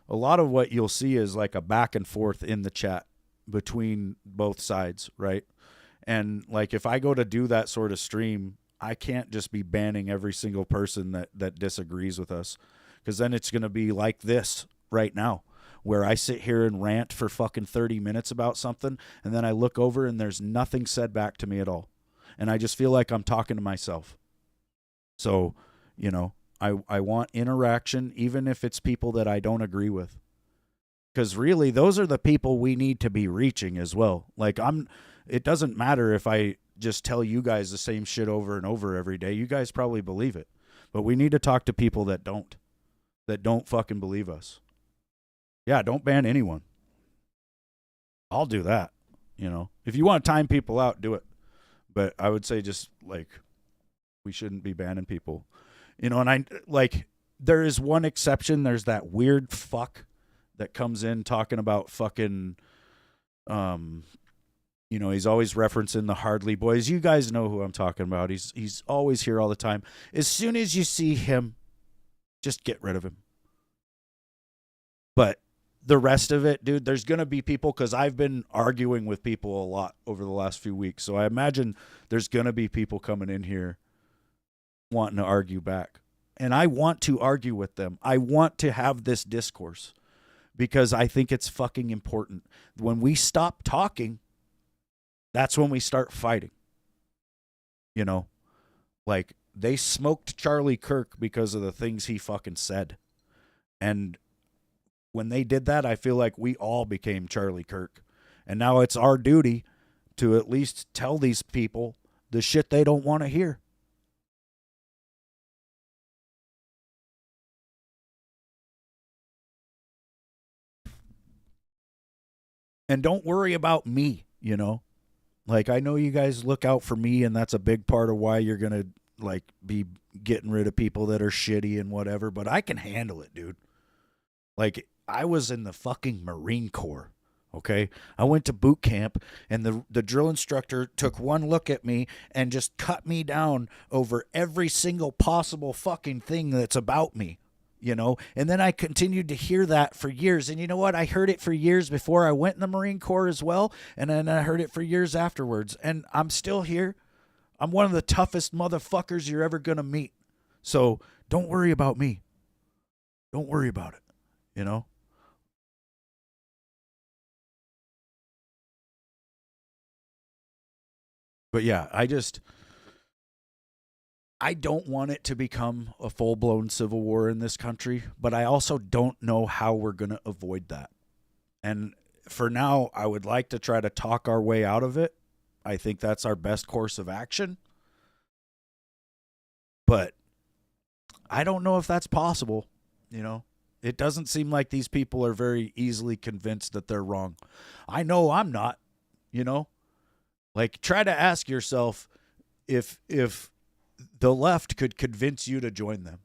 a lot of what you'll see is like a back and forth in the chat between both sides, right? And like if I go to do that sort of stream, I can't just be banning every single person that disagrees with us, because then it's going to be like this right now, where I sit here and rant for fucking 30 minutes about something, and then I look over and there's nothing said back to me at all. And I just feel like I'm talking to myself. So, I want interaction, even if it's people that I don't agree with. Because really, those are the people we need to be reaching as well. Like, it doesn't matter if I just tell you guys the same shit over and over every day. You guys probably believe it. But we need to talk to people that don't fucking believe us. Yeah, don't ban anyone. I'll do that. If you want to time people out, do it. But I would say just like, we shouldn't be banning people. And I like, there is one exception. There's that weird fuck that comes in talking about fucking, he's always referencing the Hardley Boys. You guys know who I'm talking about. He's always here all the time. As soon as you see him, just get rid of him. But the rest of it, dude, there's going to be people, because I've been arguing with people a lot over the last few weeks. So I imagine there's going to be people coming in here wanting to argue back. And I want to argue with them. I want to have this discourse because I think it's fucking important. When we stop talking, that's when we start fighting. Like, they smoked Charlie Kirk because of the things he fucking said. And when they did that, I feel like we all became Charlie Kirk. And now it's our duty to at least tell these people the shit they don't want to hear. And don't worry about me, Like, I know you guys look out for me, and that's a big part of why you're going to, like, be getting rid of people that are shitty and whatever. But I can handle it, dude. Like, I was in the fucking Marine Corps, okay? I went to boot camp, and the drill instructor took one look at me and just cut me down over every single possible fucking thing that's about me, And then I continued to hear that for years. And you know what? I heard it for years before I went in the Marine Corps as well, and then I heard it for years afterwards. And I'm still here. I'm one of the toughest motherfuckers you're ever going to meet. So don't worry about me. Don't worry about it. But yeah, I don't want it to become a full-blown civil war in this country, but I also don't know how we're going to avoid that. And for now, I would like to try to talk our way out of it. I think that's our best course of action. But I don't know if that's possible, It doesn't seem like these people are very easily convinced that they're wrong. I know I'm not, Like, try to ask yourself if the left could convince you to join them.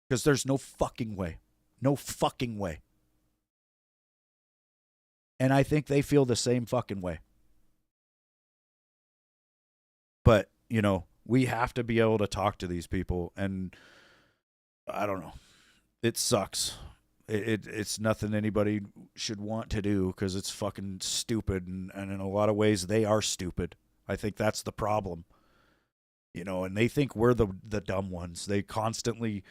Because there's no fucking way. No fucking way. And I think they feel the same fucking way. But, we have to be able to talk to these people. And I don't know. It sucks. It's nothing anybody should want to do because it's fucking stupid. And in a lot of ways, they are stupid. I think that's the problem. and they think we're the dumb ones. They constantly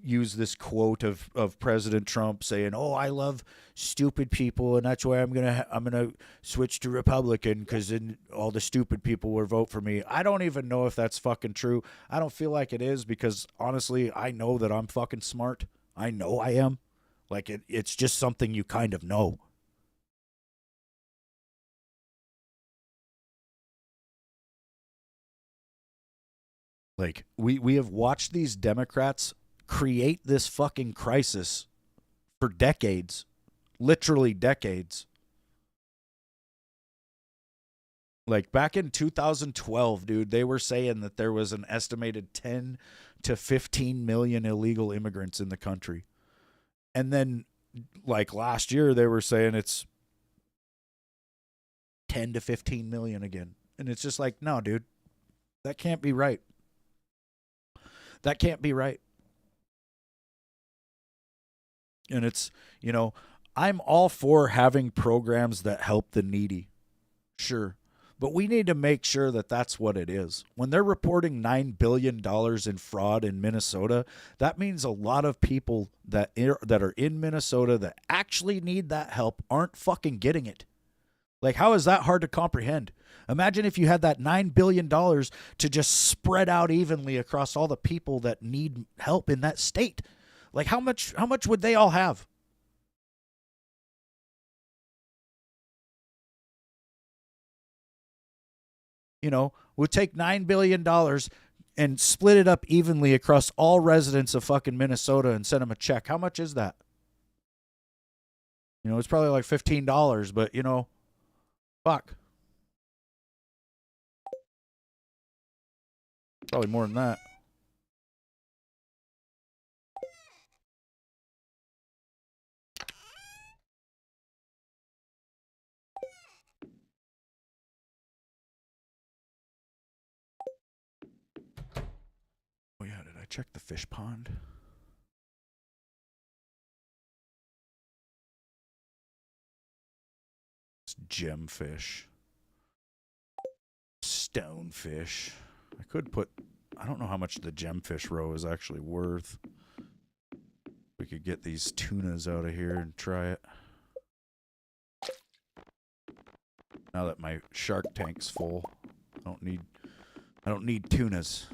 use this quote of President Trump saying, "Oh, I love stupid people, and that's why I'm gonna switch to Republican because then all the stupid people will vote for me." I don't even know if that's fucking true. I don't feel like it is because honestly, I know that I'm fucking smart. I know I am. Like it's just something you kind of know. Like we have watched these Democrats create this fucking crisis for decades, literally decades. Like back in 2012, dude, they were saying that there was an estimated 10 to 15 million illegal immigrants in the country. And then like last year they were saying it's 10 to 15 million again. And it's just like, "No, dude. That can't be right. That can't be right." And it's, I'm all for having programs that help the needy. Sure. But we need to make sure that that's what it is. When they're reporting $9 billion in fraud in Minnesota, that means a lot of people that are in Minnesota that actually need that help aren't fucking getting it. Like, how is that hard to comprehend? Imagine if you had that $9 billion to just spread out evenly across all the people that need help in that state. Like, how much would they all have? We'll take $9 billion and split it up evenly across all residents of fucking Minnesota and send them a check. How much is that? It's probably like $15, but, fuck. Probably more than that. Oh, yeah, did I check the fish pond? It's gemfish. Stonefish. I could put... I don't know how much the gemfish row is actually worth. We could get these tunas out of here and try it. Now that my shark tank's full, I don't need tunas.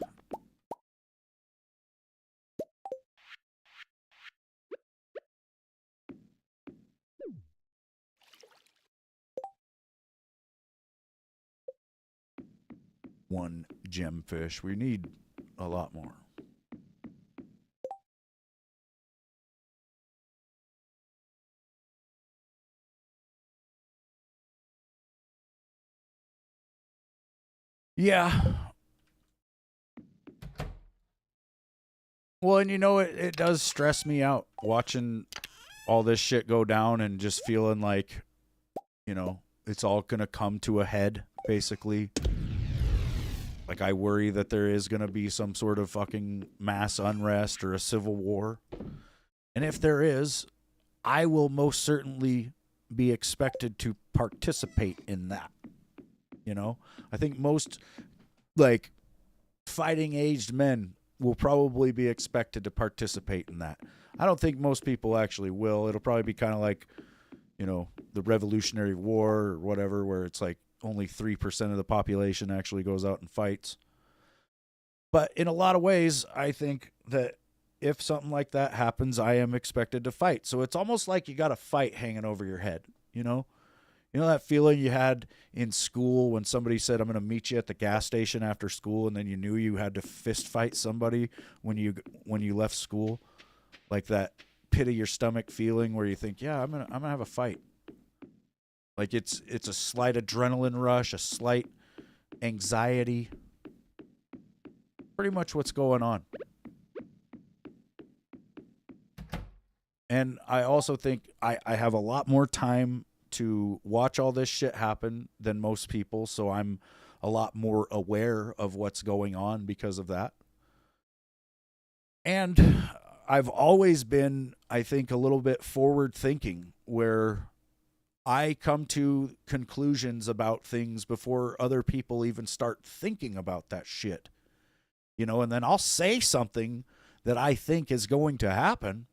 One gemfish. We need a lot more. Yeah. Well, and it does stress me out watching all this shit go down and just feeling like, it's all going to come to a head, basically. Like, I worry that there is going to be some sort of fucking mass unrest or a civil war. And if there is, I will most certainly be expected to participate in that. I think most, like, fighting aged men will probably be expected to participate in that. I don't think most people actually will. It'll probably be kind of like, the Revolutionary War or whatever, where it's like only 3% of the population actually goes out and fights. But in a lot of ways, I think that if something like that happens, I am expected to fight. So it's almost like you got a fight hanging over your head, You know that feeling you had in school when somebody said, "I'm going to meet you at the gas station after school," and then you knew you had to fist fight somebody when you left school? Like that pit of your stomach feeling where you think, "Yeah, I'm going to have a fight." Like it's a slight adrenaline rush, a slight anxiety. Pretty much what's going on. And I also think I have a lot more time to watch all this shit happen than most people, so I'm a lot more aware of what's going on because of that. And I've always been, I think, a little bit forward thinking, where I come to conclusions about things before other people even start thinking about that shit. And then I'll say something that I think is going to happen,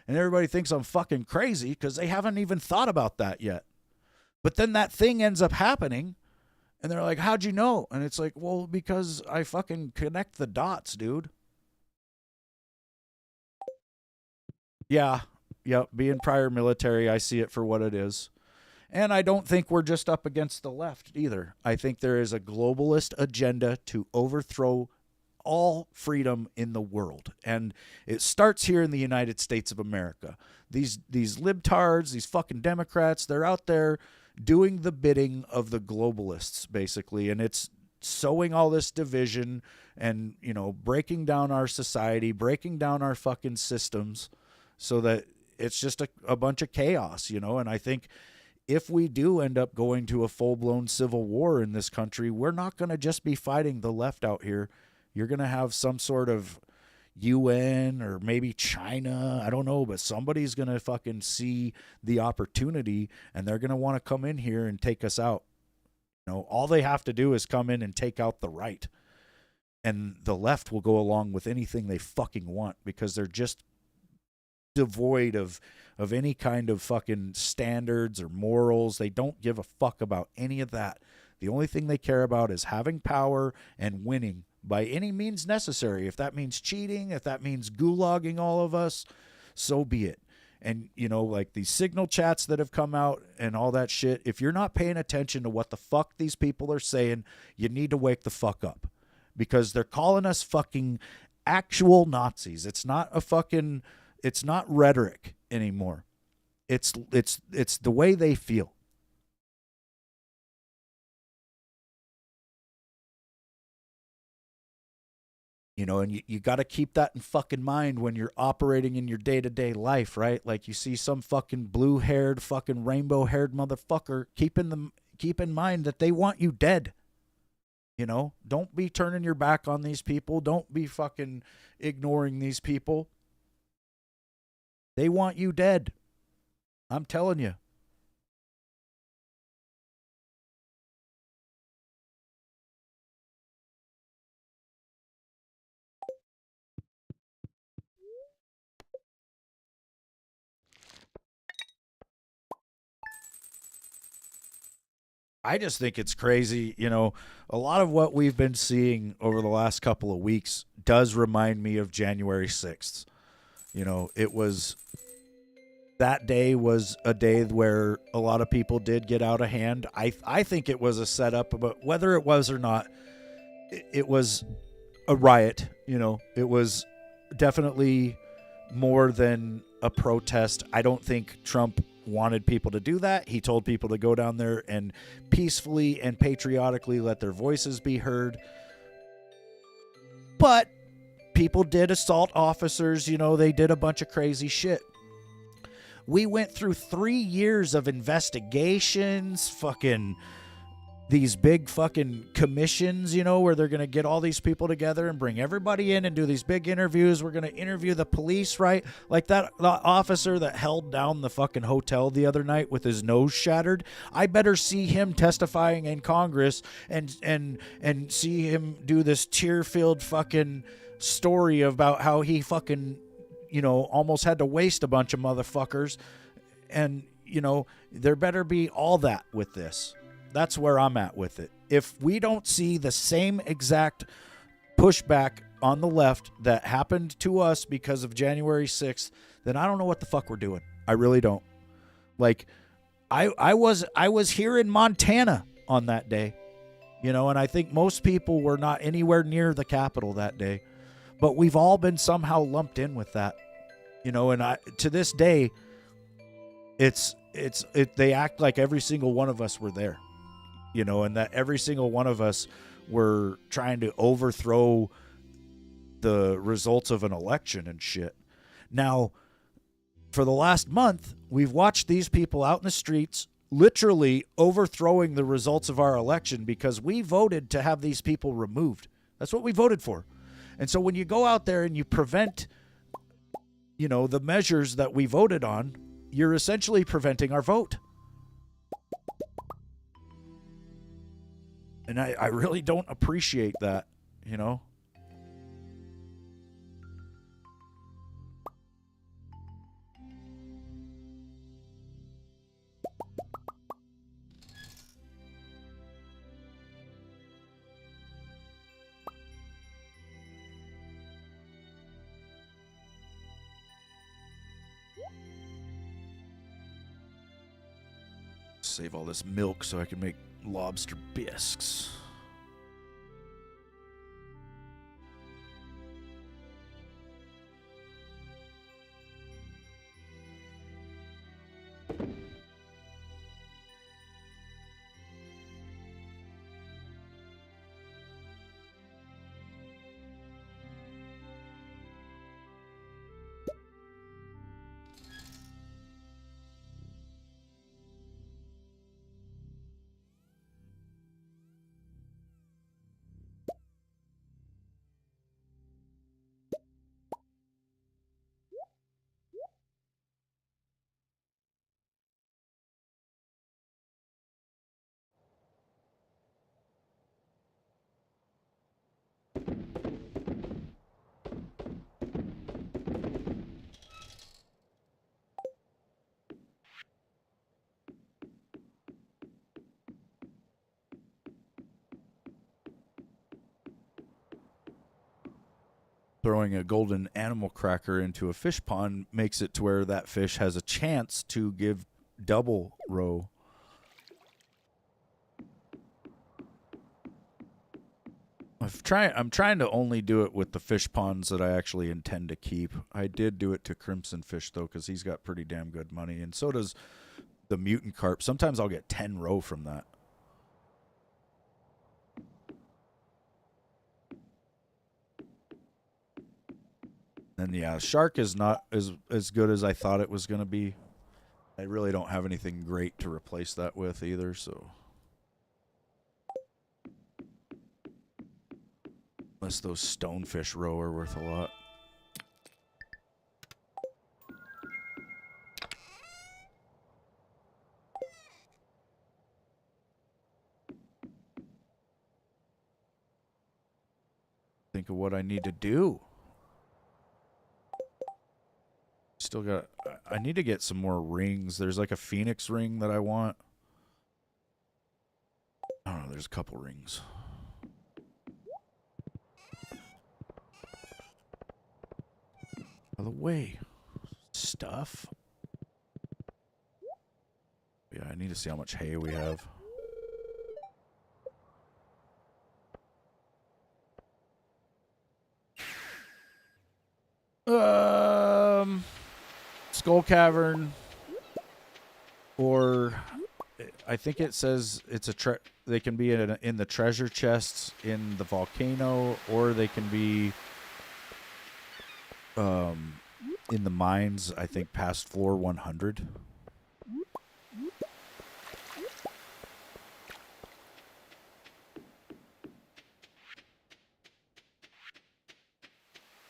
and everybody thinks I'm fucking crazy because they haven't even thought about that yet. But then that thing ends up happening, and they're like, how'd you know? And it's like, well, because I fucking connect the dots, dude. Yeah. Yep. Being prior military, I see it for what it is. And I don't think we're just up against the left either. I think there is a globalist agenda to overthrow all freedom in the world. And it starts here in the United States of America. These libtards, these fucking Democrats, they're out there doing the bidding of the globalists, basically. And it's sowing all this division and, breaking down our society, breaking down our fucking systems so that it's just a bunch of chaos, And I think if we do end up going to a full-blown civil war in this country, we're not going to just be fighting the left out here. You're going to have some sort of UN or maybe China. I don't know, but somebody's going to fucking see the opportunity and they're going to want to come in here and take us out. All they have to do is come in and take out the right. And the left will go along with anything they fucking want because they're just devoid of any kind of fucking standards or morals. They don't give a fuck about any of that. The only thing they care about is having power and winning by any means necessary. If that means cheating, if that means gulagging all of us, so be it. And, like these signal chats that have come out and all that shit, if you're not paying attention to what the fuck these people are saying, you need to wake the fuck up. Because they're calling us fucking actual Nazis. It's not rhetoric anymore. It's the way they feel. And you got to keep that in fucking mind when you're operating in your day-to-day life, right? Like you see some fucking blue-haired, fucking rainbow-haired motherfucker, keep in mind that they want you dead. Don't be turning your back on these people. Don't be fucking ignoring these people. They want you dead. I'm telling you. I just think it's crazy. A lot of what we've been seeing over the last couple of weeks does remind me of January 6th. That day was a day where a lot of people did get out of hand. I think it was a setup, but whether it was or not, it was a riot. It was definitely more than a protest. I don't think Trump wanted people to do that. He told people to go down there and peacefully and patriotically let their voices be heard. But people did assault officers. They did a bunch of crazy shit. We went through 3 years of investigations, fucking these big fucking commissions, where they're going to get all these people together and bring everybody in and do these big interviews. We're going to interview the police, right? Like that officer that held down the fucking hotel the other night with his nose shattered. I better see him testifying in Congress and see him do this tear-filled fucking story about how he fucking, almost had to waste a bunch of motherfuckers. And, there better be all that with this. That's where I'm at with it. If we don't see the same exact pushback on the left that happened to us because of January 6th, then I don't know what the fuck we're doing. I really don't. Like, I was here in Montana on that day, and I think most people were not anywhere near the Capitol that day. But we've all been somehow lumped in with that, and to this day, they act like every single one of us were there. And that every single one of us were trying to overthrow the results of an election and shit. Now, for the last month, we've watched these people out in the streets literally overthrowing the results of our election because we voted to have these people removed. That's what we voted for. And so when you go out there and you prevent, the measures that we voted on, you're essentially preventing our vote. And I really don't appreciate that, you know? Save all this milk so I can make lobster bisques. Throwing a golden animal cracker into a fish pond makes it to where that fish has a chance to give double row. I'm trying to only do it with the fish ponds that I actually intend to keep. I did do it to Crimson Fish, though, because he's got pretty damn good money. And so does the Mutant Carp. Sometimes I'll get 10 row from that. And yeah, Shark is not as good as I thought it was going to be. I really don't have anything great to replace that with either, so... Unless those stonefish roe are worth a lot. Think of what I need to do. Still got... I need to get some more rings. There's like a phoenix ring that I want. I don't know, there's a couple rings. Out of the way. Stuff. Yeah, I need to see how much hay we have. Skull Cavern, or I think it says it's a they can be in the treasure chests in the volcano, or they can be in the mines, I think past floor 100.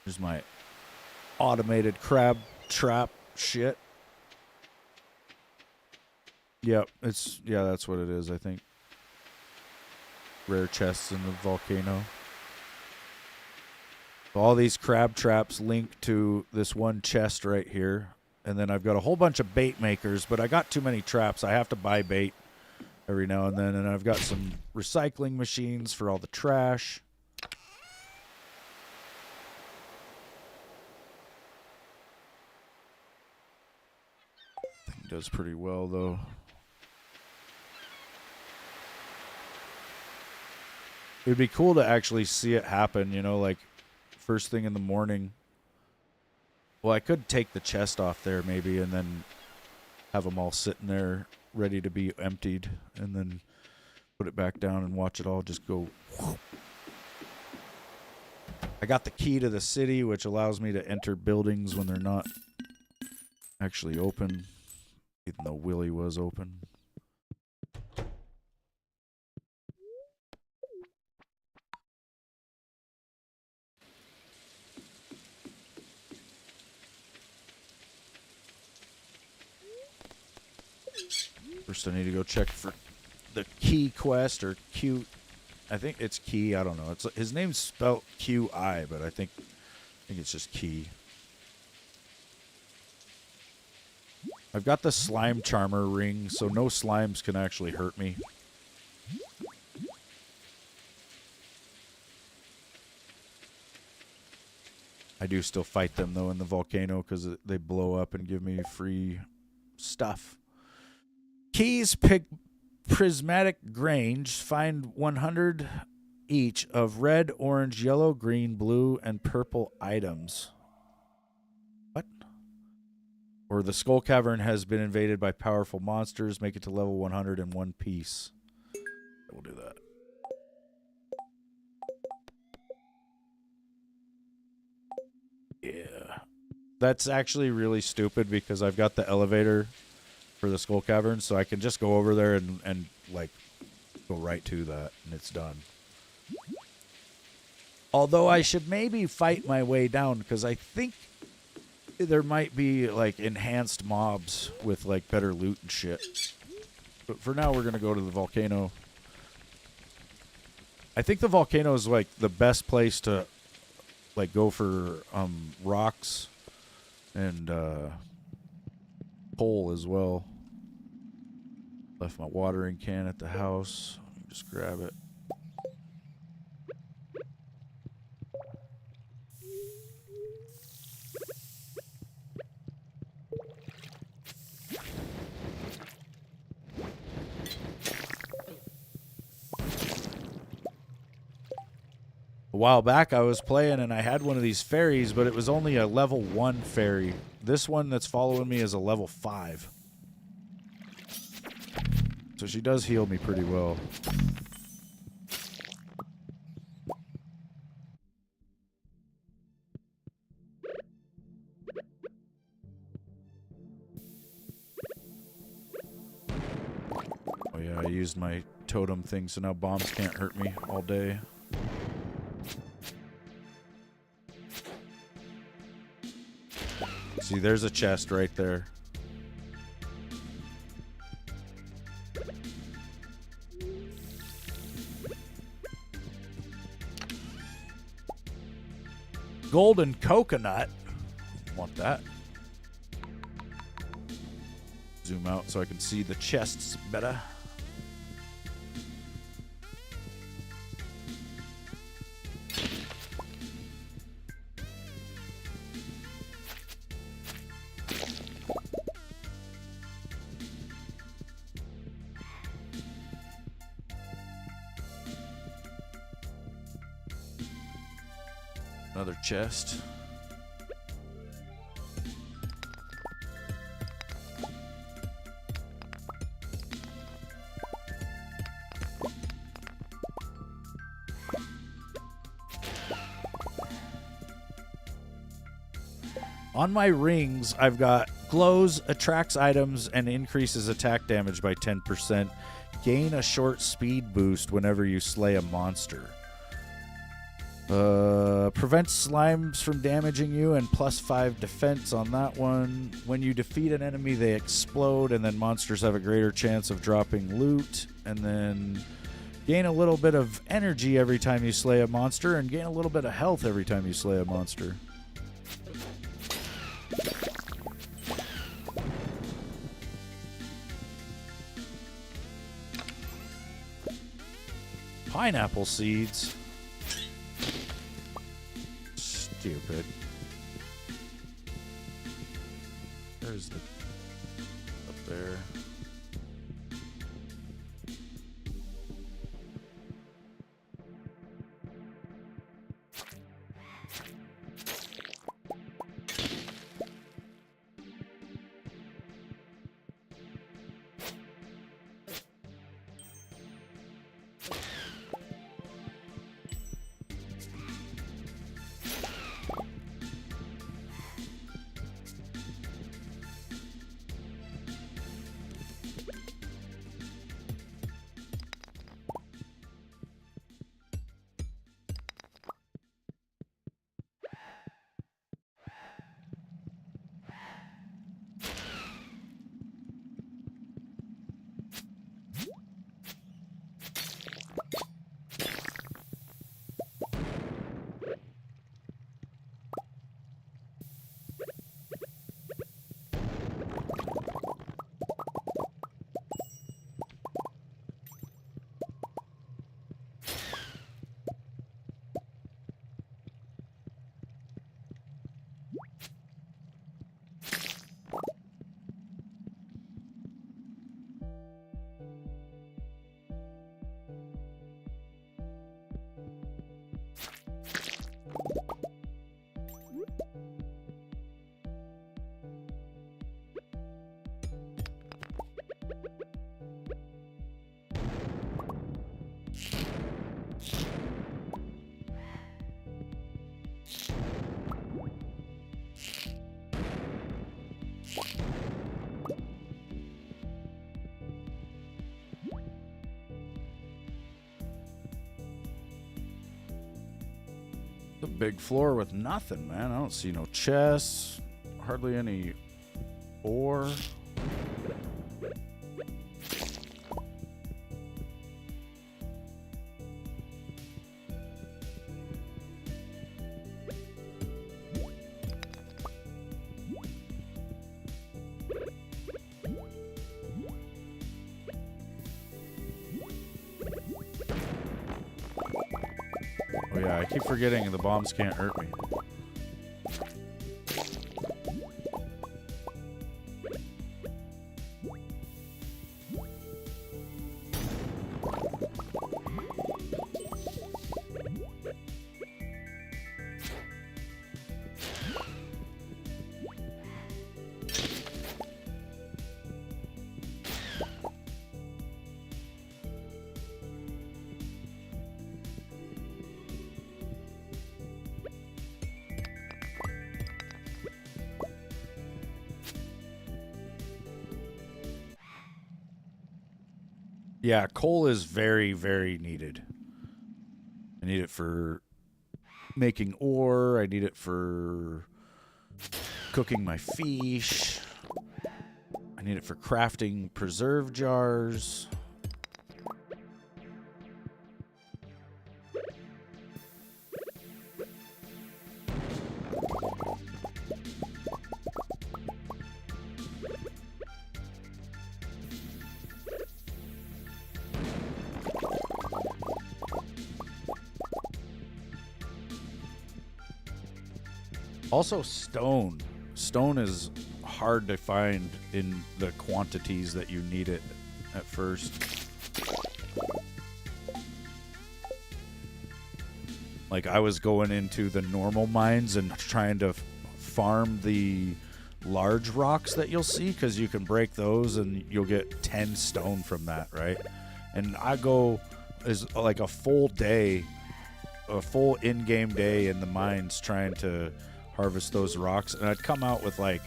Here's my automated crab trap shit. Yep, that's what it is, I think. Rare chests in the volcano. All these crab traps link to this one chest right here. And then I've got a whole bunch of bait makers, but I got too many traps. I have to buy bait every now and then. And I've got some recycling machines for all the trash. Thing does pretty well, though. It'd be cool to actually see it happen, you know, like first thing in the morning. Well, I could take the chest off there maybe and then have them all sitting there ready to be emptied and then put it back down and watch it all just go. Whoop. I got the key to the city, which allows me to enter buildings when they're not actually open, even though Willie was open. First, I need to go check for the key quest or Q I think it's Key. I don't know. It's his name's spelled Qi, but I think it's just Key. I've got the slime charmer ring, so no slimes can actually hurt me. I do still fight them, though, in the volcano because they blow up and give me free stuff. Keys Prismatic Grange. Find 100 each of red, orange, yellow, green, blue, and purple items. What? Or the Skull Cavern has been invaded by powerful monsters. Make it to level 100 in one piece. We'll do that. Yeah. That's actually really stupid because I've got the elevator for the Skull Cavern, so I can just go over there and like go right to that, and it's done. Although I should maybe fight my way down because I think there might be like enhanced mobs with like better loot and shit. But for now, we're gonna go to the volcano. I think the volcano is like the best place to like go for rocks and coal as well. Left my watering can at the house. Just grab it. A while back I was playing and I had one of these fairies, but it was only a level 1 fairy. This one that's following me is a level 5. So she does heal me pretty well. Oh yeah, I used my totem thing, so now bombs can't hurt me all day. See, there's a chest right there. Golden coconut. Want that. Zoom out so I can see the chests better. Another chest. On my rings, I've got glows, attracts items, and increases attack damage by 10%. Gain a short speed boost whenever you slay a monster. Prevents slimes from damaging you and +5 defense on that one. When you defeat an enemy, they explode, and then monsters have a greater chance of dropping loot. And then gain a little bit of energy every time you slay a monster, and gain a little bit of health every time you slay a monster. Pineapple seeds. Stupid. There's the up there. big floor with nothing, man. I don't see no chests, hardly any ore. Oh yeah, I keep forgetting the bombs can't hurt me. Yeah, coal is very, very needed. I need it for making ore. I need it for cooking my fish. I need it for crafting preserve jars. Also, stone. Stone is hard to find in the quantities that you need it at first. Like, I was going into the normal mines and trying to farm the large rocks that you'll see, because you can break those and you'll get 10 stone from that, right? And I go is like a full day, a full in-game day in the mines trying to harvest those rocks, and I'd come out with like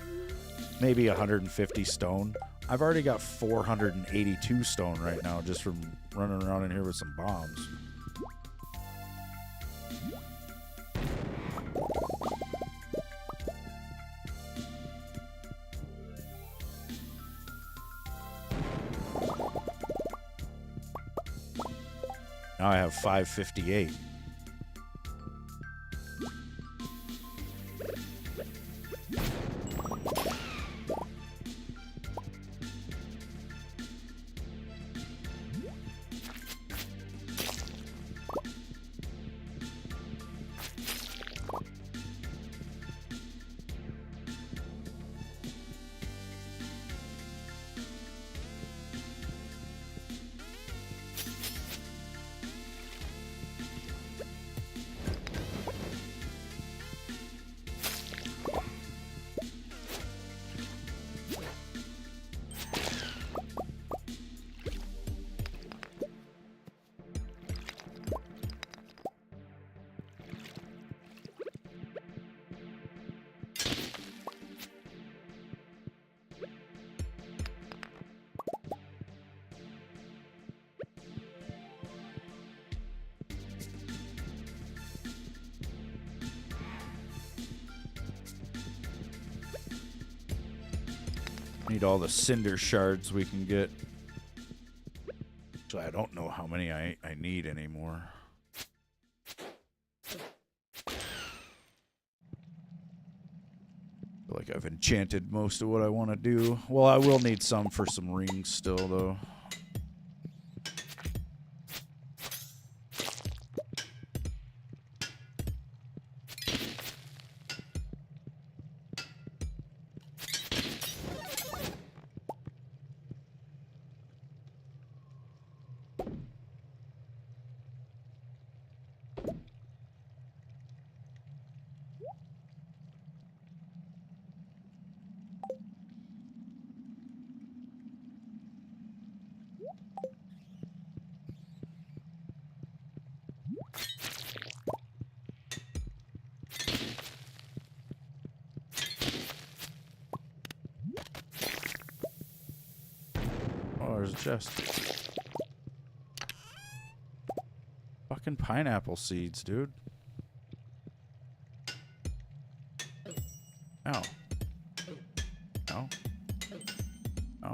maybe 150 stone. I've already got 482 stone right now just from running around in here with some bombs. Now I have 558. Need all the cinder shards we can get. So I don't know how many I need anymore. Feel like I've enchanted most of what I want to do. Well, I will need some for some rings still, though. Oh, there's a chest. Fucking pineapple seeds, dude. Ow. Ow. Ow.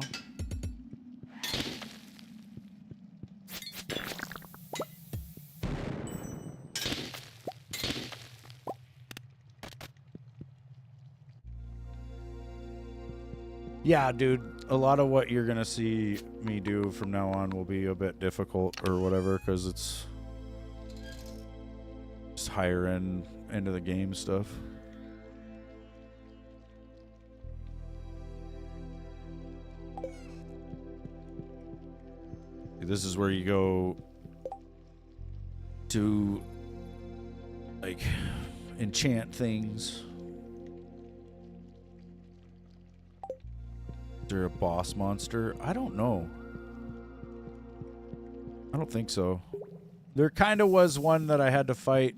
Yeah, dude, a lot of what you're gonna see me do from now on will be a bit difficult or whatever, because it's just higher end of the game stuff. This is where you go to, like, enchant things. Is there a boss monster? I don't know. I don't think so. There kind of was one that I had to fight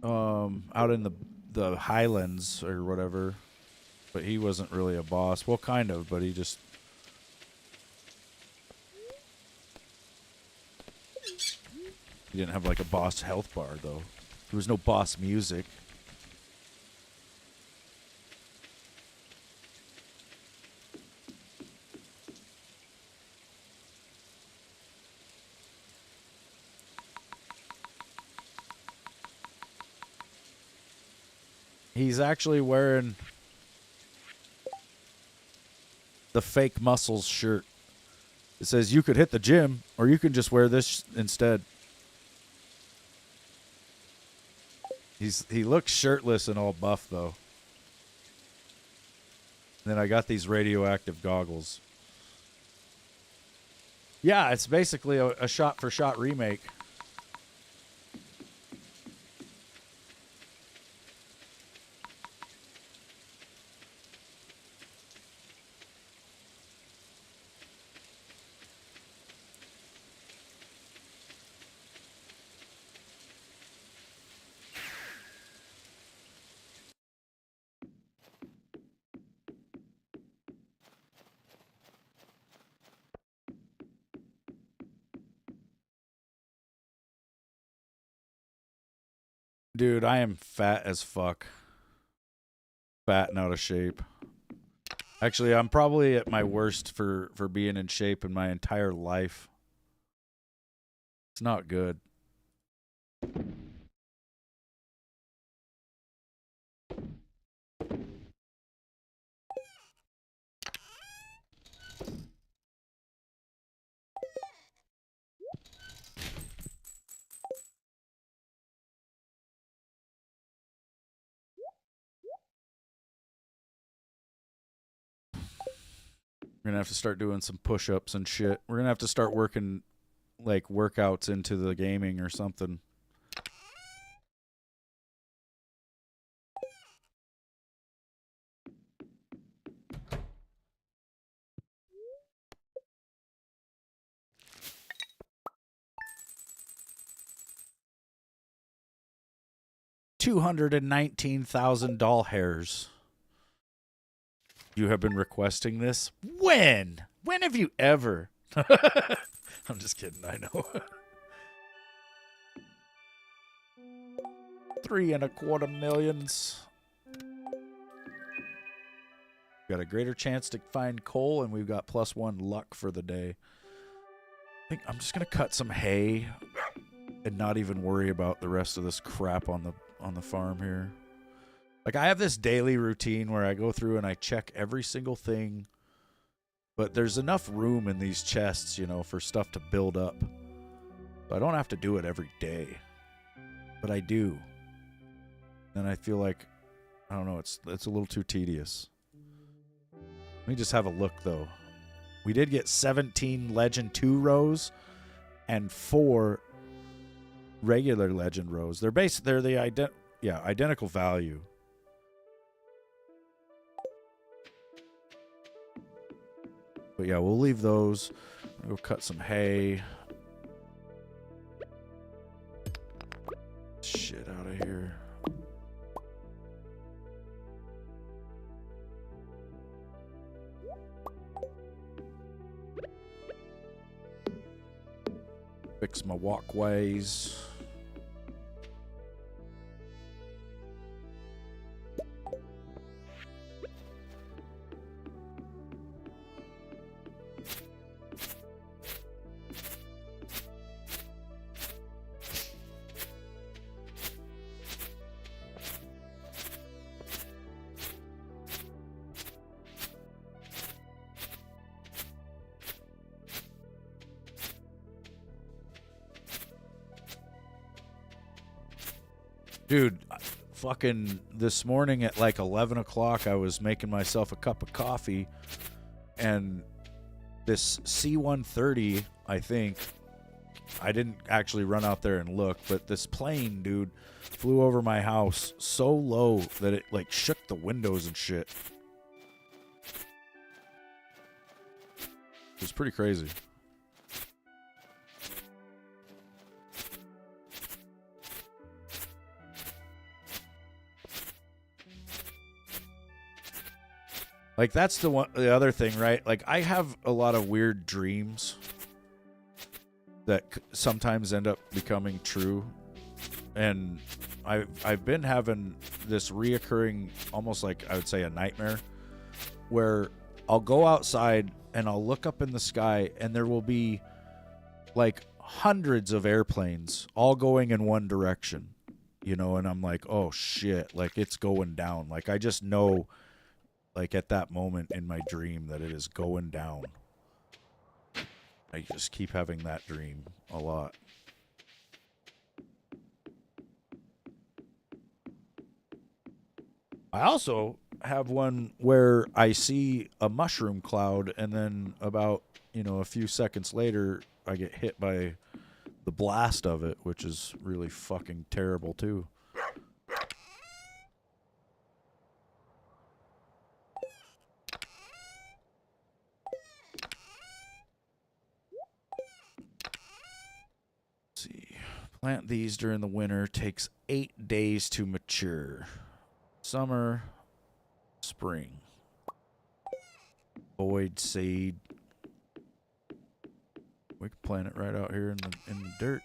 out in the highlands or whatever, but he wasn't really a boss. Well, kind of, but he just... He didn't have like a boss health bar though. There was no boss music. He's actually wearing the fake muscles shirt. It says you could hit the gym or you can just wear this instead. He looks shirtless and all buff though. And then I got these radioactive goggles. Yeah, it's basically a shot-for-shot remake. Dude, I am fat as fuck. Fat and out of shape. Actually, I'm probably at my worst for being in shape in my entire life. It's not good. We're gonna have to start doing some push-ups and shit. We're gonna have to start working like workouts into the gaming or something. $219,000 hairs. You have been requesting this? When? When have you ever? I'm just kidding, I know. 3.25 million. Got a greater chance to find coal, and we've got +1 luck for the day. I think I'm just gonna cut some hay and not even worry about the rest of this crap on the farm here. Like, I have this daily routine where I go through and I check every single thing, but there's enough room in these chests, you know, for stuff to build up. So I don't have to do it every day, but I do. And I feel like, I don't know, it's a little too tedious. Let me just have a look, though. We did get 17 Legend 2 rows and 4 regular Legend rows. They're the identical value. But yeah, we'll leave those. I'll go cut some hay. Shit out of here. Fix my walkways. Dude, fucking this morning at like 11 o'clock, I was making myself a cup of coffee, and this C-130, I think, I didn't actually run out there and look, but this plane, dude, flew over my house so low that it like shook the windows and shit. It was pretty crazy. Like, that's the other thing, right? Like, I have a lot of weird dreams that sometimes end up becoming true. And I've been having this reoccurring, almost like I would say a nightmare, where I'll go outside and I'll look up in the sky and there will be like hundreds of airplanes all going in one direction, you know, and I'm like, oh shit, like it's going down. Like, I just know, like, at that moment in my dream that it is going down. I just keep having that dream a lot. I also have one where I see a mushroom cloud, and then about, you know, a few seconds later, I get hit by the blast of it, which is really fucking terrible too. Let's see. Plant these during the winter. Takes 8 days to mature. Summer, spring. Void seed. We can plant it right out here in the dirt.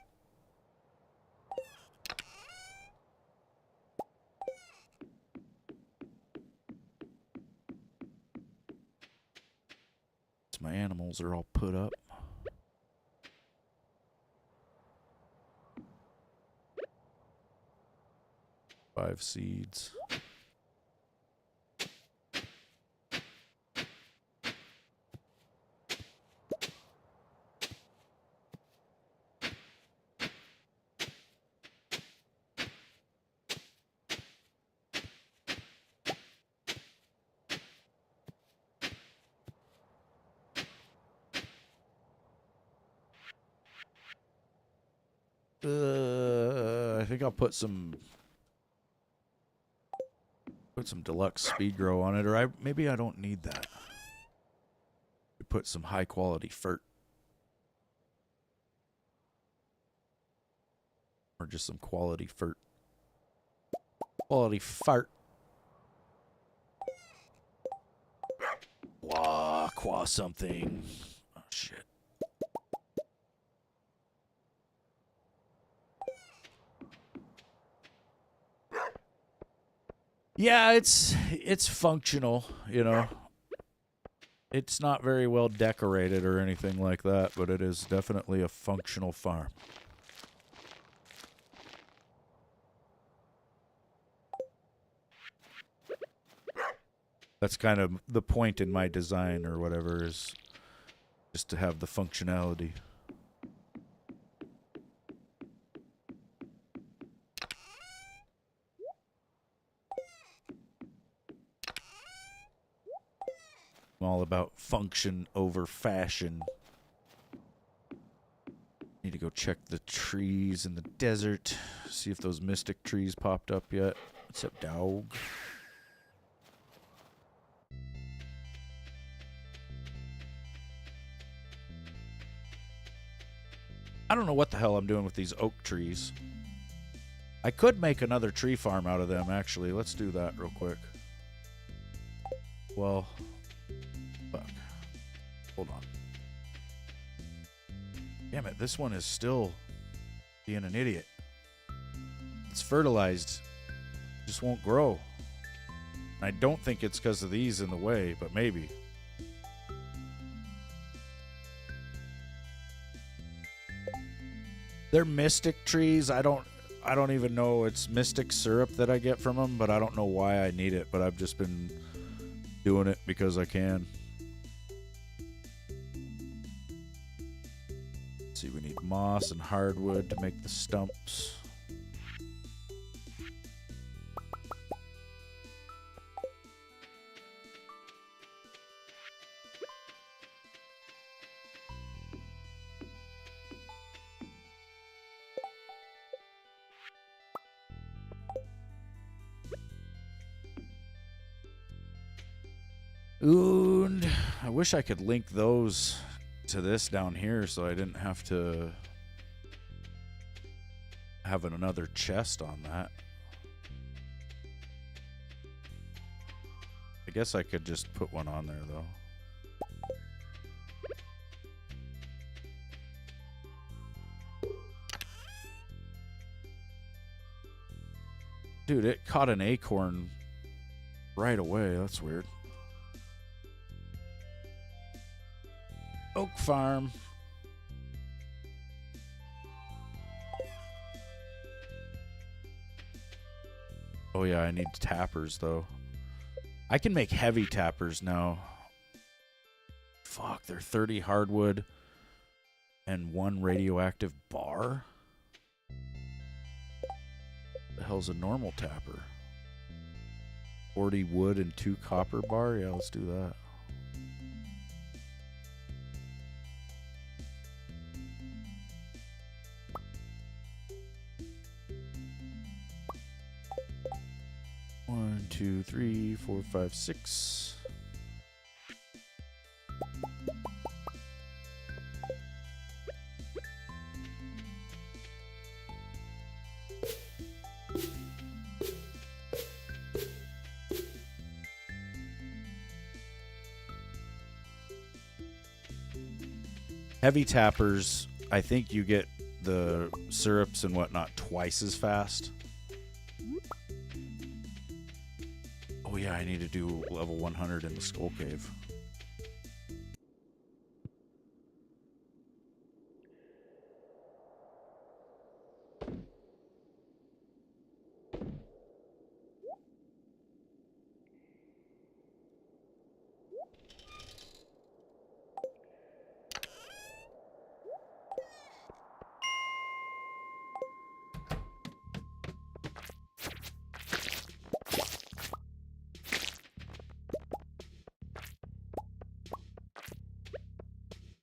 My animals are all put up. Five seeds. I think I'll put some deluxe speed grow on it, or maybe I don't need that. Put some high quality fert, or just some quality fert. Quality fart. Qua something. Oh shit. Yeah, it's functional, you know. It's not very well decorated or anything like that, but it is definitely a functional farm. That's kind of the point in my design or whatever, is just to have the functionality. I'm all about function over fashion. Need to go check the trees in the desert. See if those mystic trees popped up yet. What's up, dog? I don't know what the hell I'm doing with these oak trees. I could make another tree farm out of them, actually. Let's do that real quick. Well, fuck. Hold on. Damn it, this one is still being an idiot. It's fertilized. Just won't grow. I don't think it's because of these in the way, but maybe. They're mystic trees. I don't even know. It's mystic syrup that I get from them, but I don't know why I need it, but I've just been doing it because I can. Let's see, we need moss and hardwood to make the stumps. And I wish I could link those to this down here so I didn't have to have another chest on that. I guess I could just put one on there though. Dude, it caught an acorn right away. That's weird. Oak Farm. Oh yeah, I need tappers though. I can make heavy tappers now. Fuck, they're 30 hardwood and 1 radioactive bar. The hell's a normal tapper? 40 wood and 2 copper bar? Yeah, let's do that. One, two, three, 4, 5, 6. Heavy tappers, I think you get the syrups and whatnot twice as fast. Oh yeah, I need to do level 100 in the Skull Cave.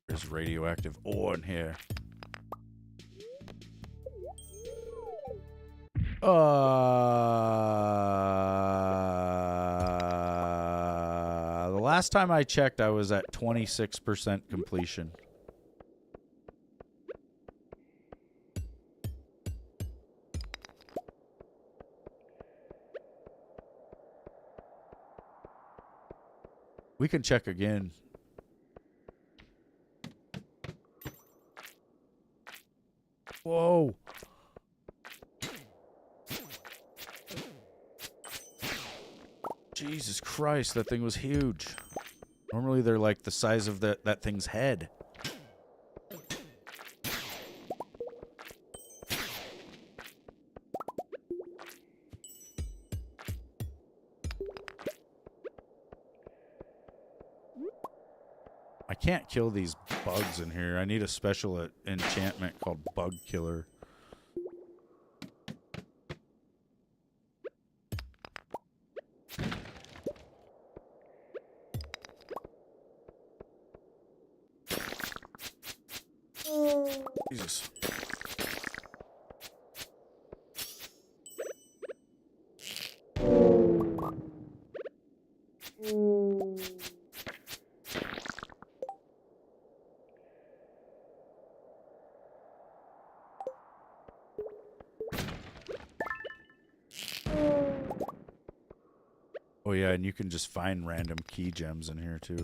There's radioactive ore in here. The last time I checked, I was at 26% completion. We can check again. Whoa. Jesus Christ, that thing was huge. Normally they're like the size of that thing's head. I can't kill these bugs in here. I need a special enchantment called Bug Killer. Jesus. Oh yeah, and you can just find random key gems in here too.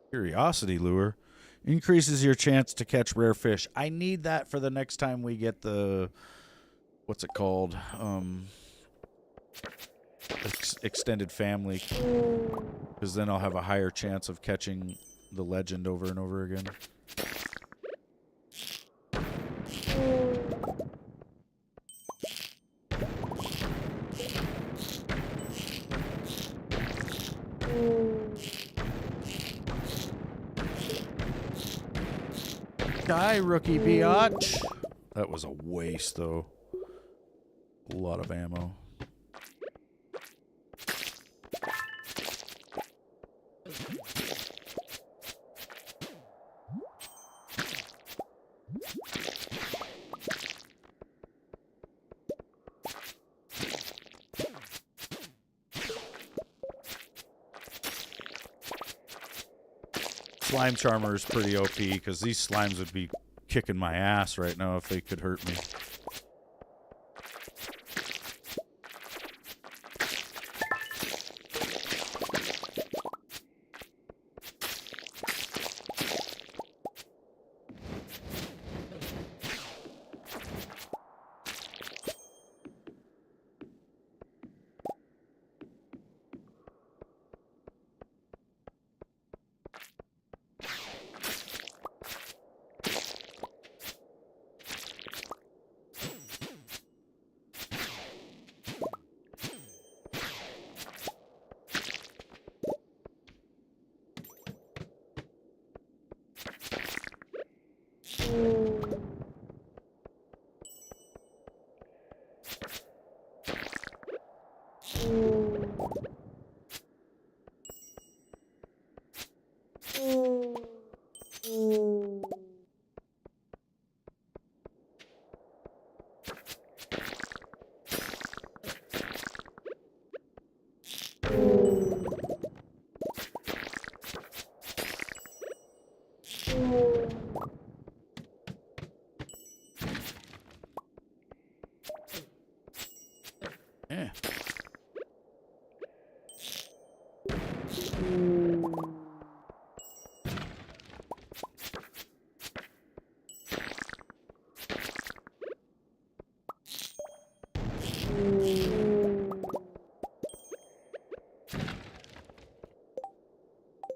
Curiosity lure increases your chance to catch rare fish. I need that for the next time we get the, what's it called? Extended family, because then I'll have a higher chance of catching the legend over and over again. Die, rookie biatch. That was a waste, though. A lot of ammo. slime charmer is pretty OP because these slimes would be kicking my ass right now if they could hurt me. Yeah.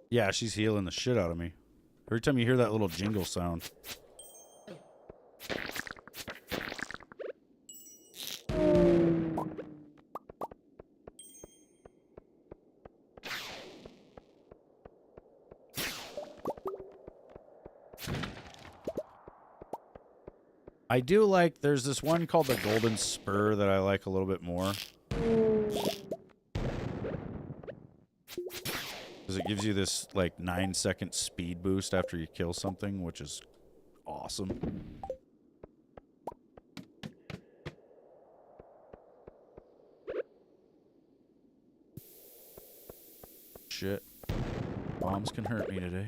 Yeah, she's healing the shit out of me. Every time you hear that little jingle sound. I do like, there's this one called the Golden Spur that I like a little bit more. Because it gives you this, like, 9-second speed boost after you kill something, which is awesome. Shit. Bombs can hurt me today.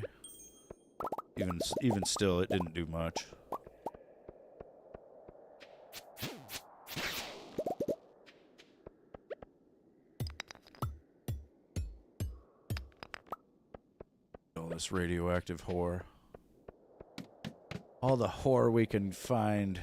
Even still, it didn't do much. This radioactive whore. All the whore we can find.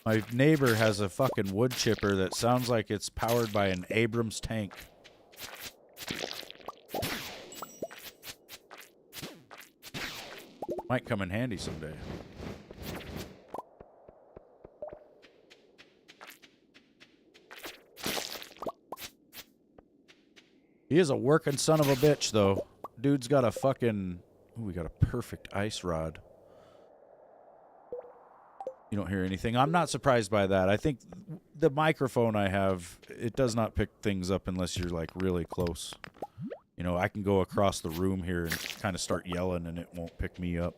My neighbor has a fucking wood chipper that sounds like it's powered by an Abrams tank. Might come in handy someday. He is a working son of a bitch, though. Dude's got a fucking... Ooh, we got a perfect ice rod. You don't hear anything. I'm not surprised by that. I think the microphone I have, it does not pick things up unless you're, like, really close. You know, I can go across the room here and kind of start yelling and it won't pick me up.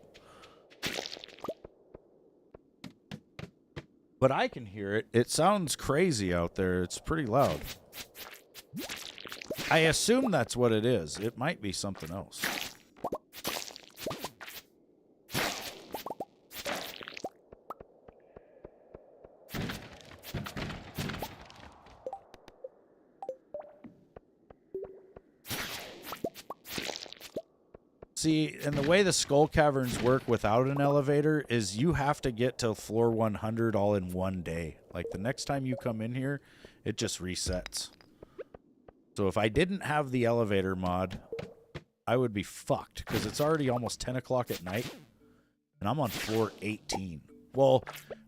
But I can hear it. It sounds crazy out there. It's pretty loud. I assume that's what it is. It might be something else. See, and the way the skull caverns work without an elevator is you have to get to floor 100 all in one day. Like, the next time you come in here, it just resets. So if I didn't have the elevator mod, I would be fucked, because it's already almost 10 o'clock at night, and I'm on floor 18. Well,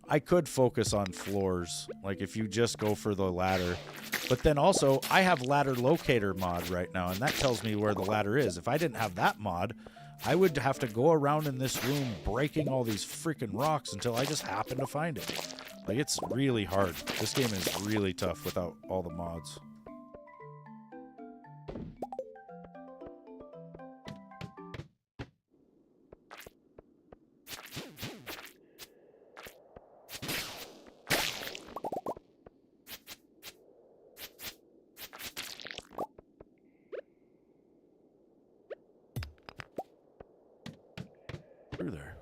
I could focus on floors, like if you just go for the ladder. But then also, I have ladder locator mod right now, and that tells me where the ladder is. If I didn't have that mod, I would have to go around in this room breaking all these freaking rocks until I just happen to find it. Like, it's really hard. This game is really tough without all the mods. Through there.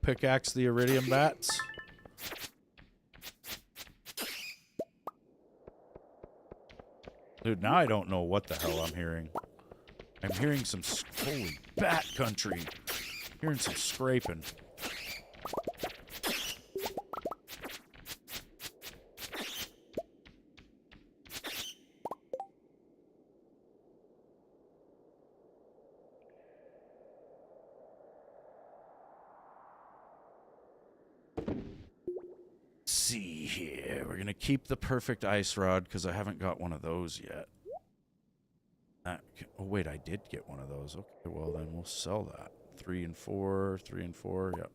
Pickaxe the iridium bats. Dude, now I don't know what the hell I'm hearing. I'm hearing some holy bat country. Hearing some scraping. See here. We're going to keep the perfect ice rod because I haven't got one of those yet. Oh, wait, I did get one of those. Okay, well, then we'll sell that. 3 and 4, 3 and 4, yep.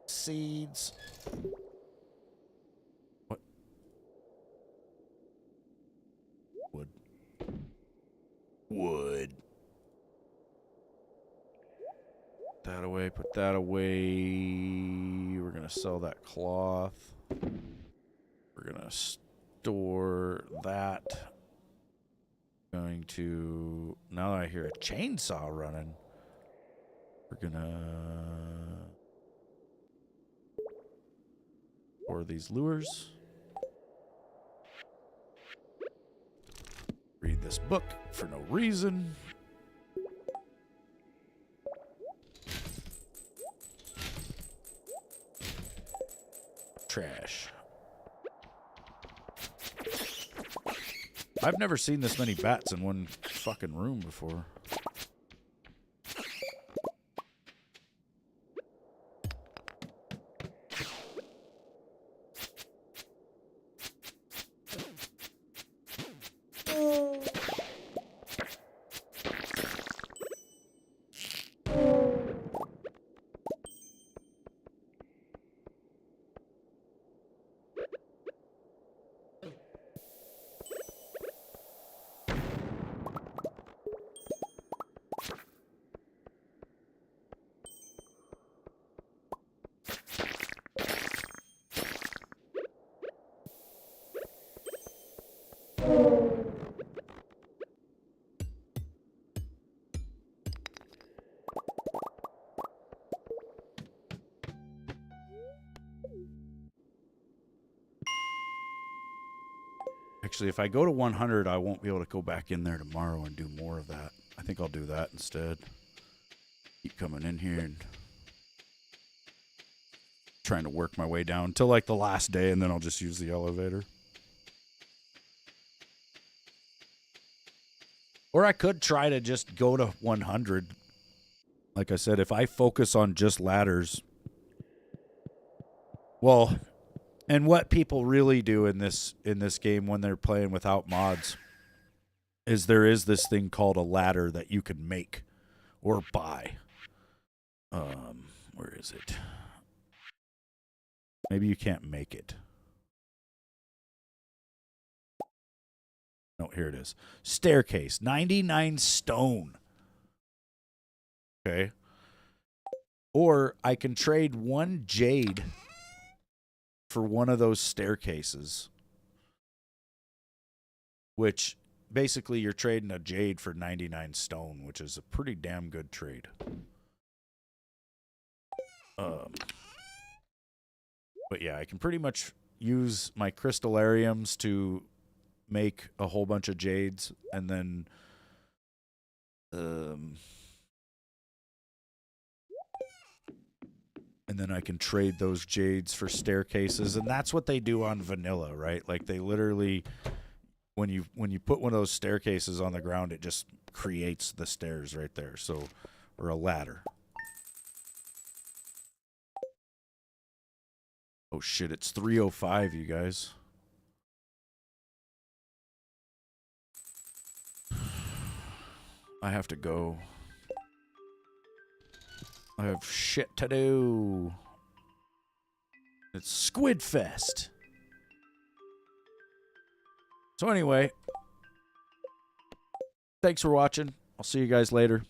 Seeds. What? Wood. Wood. Put that away, put that away. We're going to sell that cloth. We're going to store that. Going to, now that I hear a chainsaw running, we're going to store these lures. Read this book for no reason. Trash. I've never seen this many bats in one fucking room before. Actually, if I go to 100, I won't be able to go back in there tomorrow and do more of that. I think I'll do that instead. Keep coming in here and trying to work my way down till like the last day, and then I'll just use the elevator. Or I could try to just go to 100. Like I said, if I focus on just ladders. Well, and what people really do in this game when they're playing without mods is there is this thing called a ladder that you can make or buy. Where is it? Maybe you can't make it. No, here it is. Staircase, 99 stone. Okay. Or I can trade 1 jade for one of those staircases, which basically you're trading a jade for 99 stone, which is a pretty damn good trade. But yeah, I can pretty much use my crystallariums to make a whole bunch of jades, and then I can trade those jades for staircases, and that's what they do on vanilla, right? Like they literally, when you put one of those staircases on the ground, it just creates the stairs right there. So, or a ladder. Oh shit, it's 3:05, you guys. I have to go. I have shit to do. It's Squid Fest. So anyway, thanks for watching. I'll see you guys later.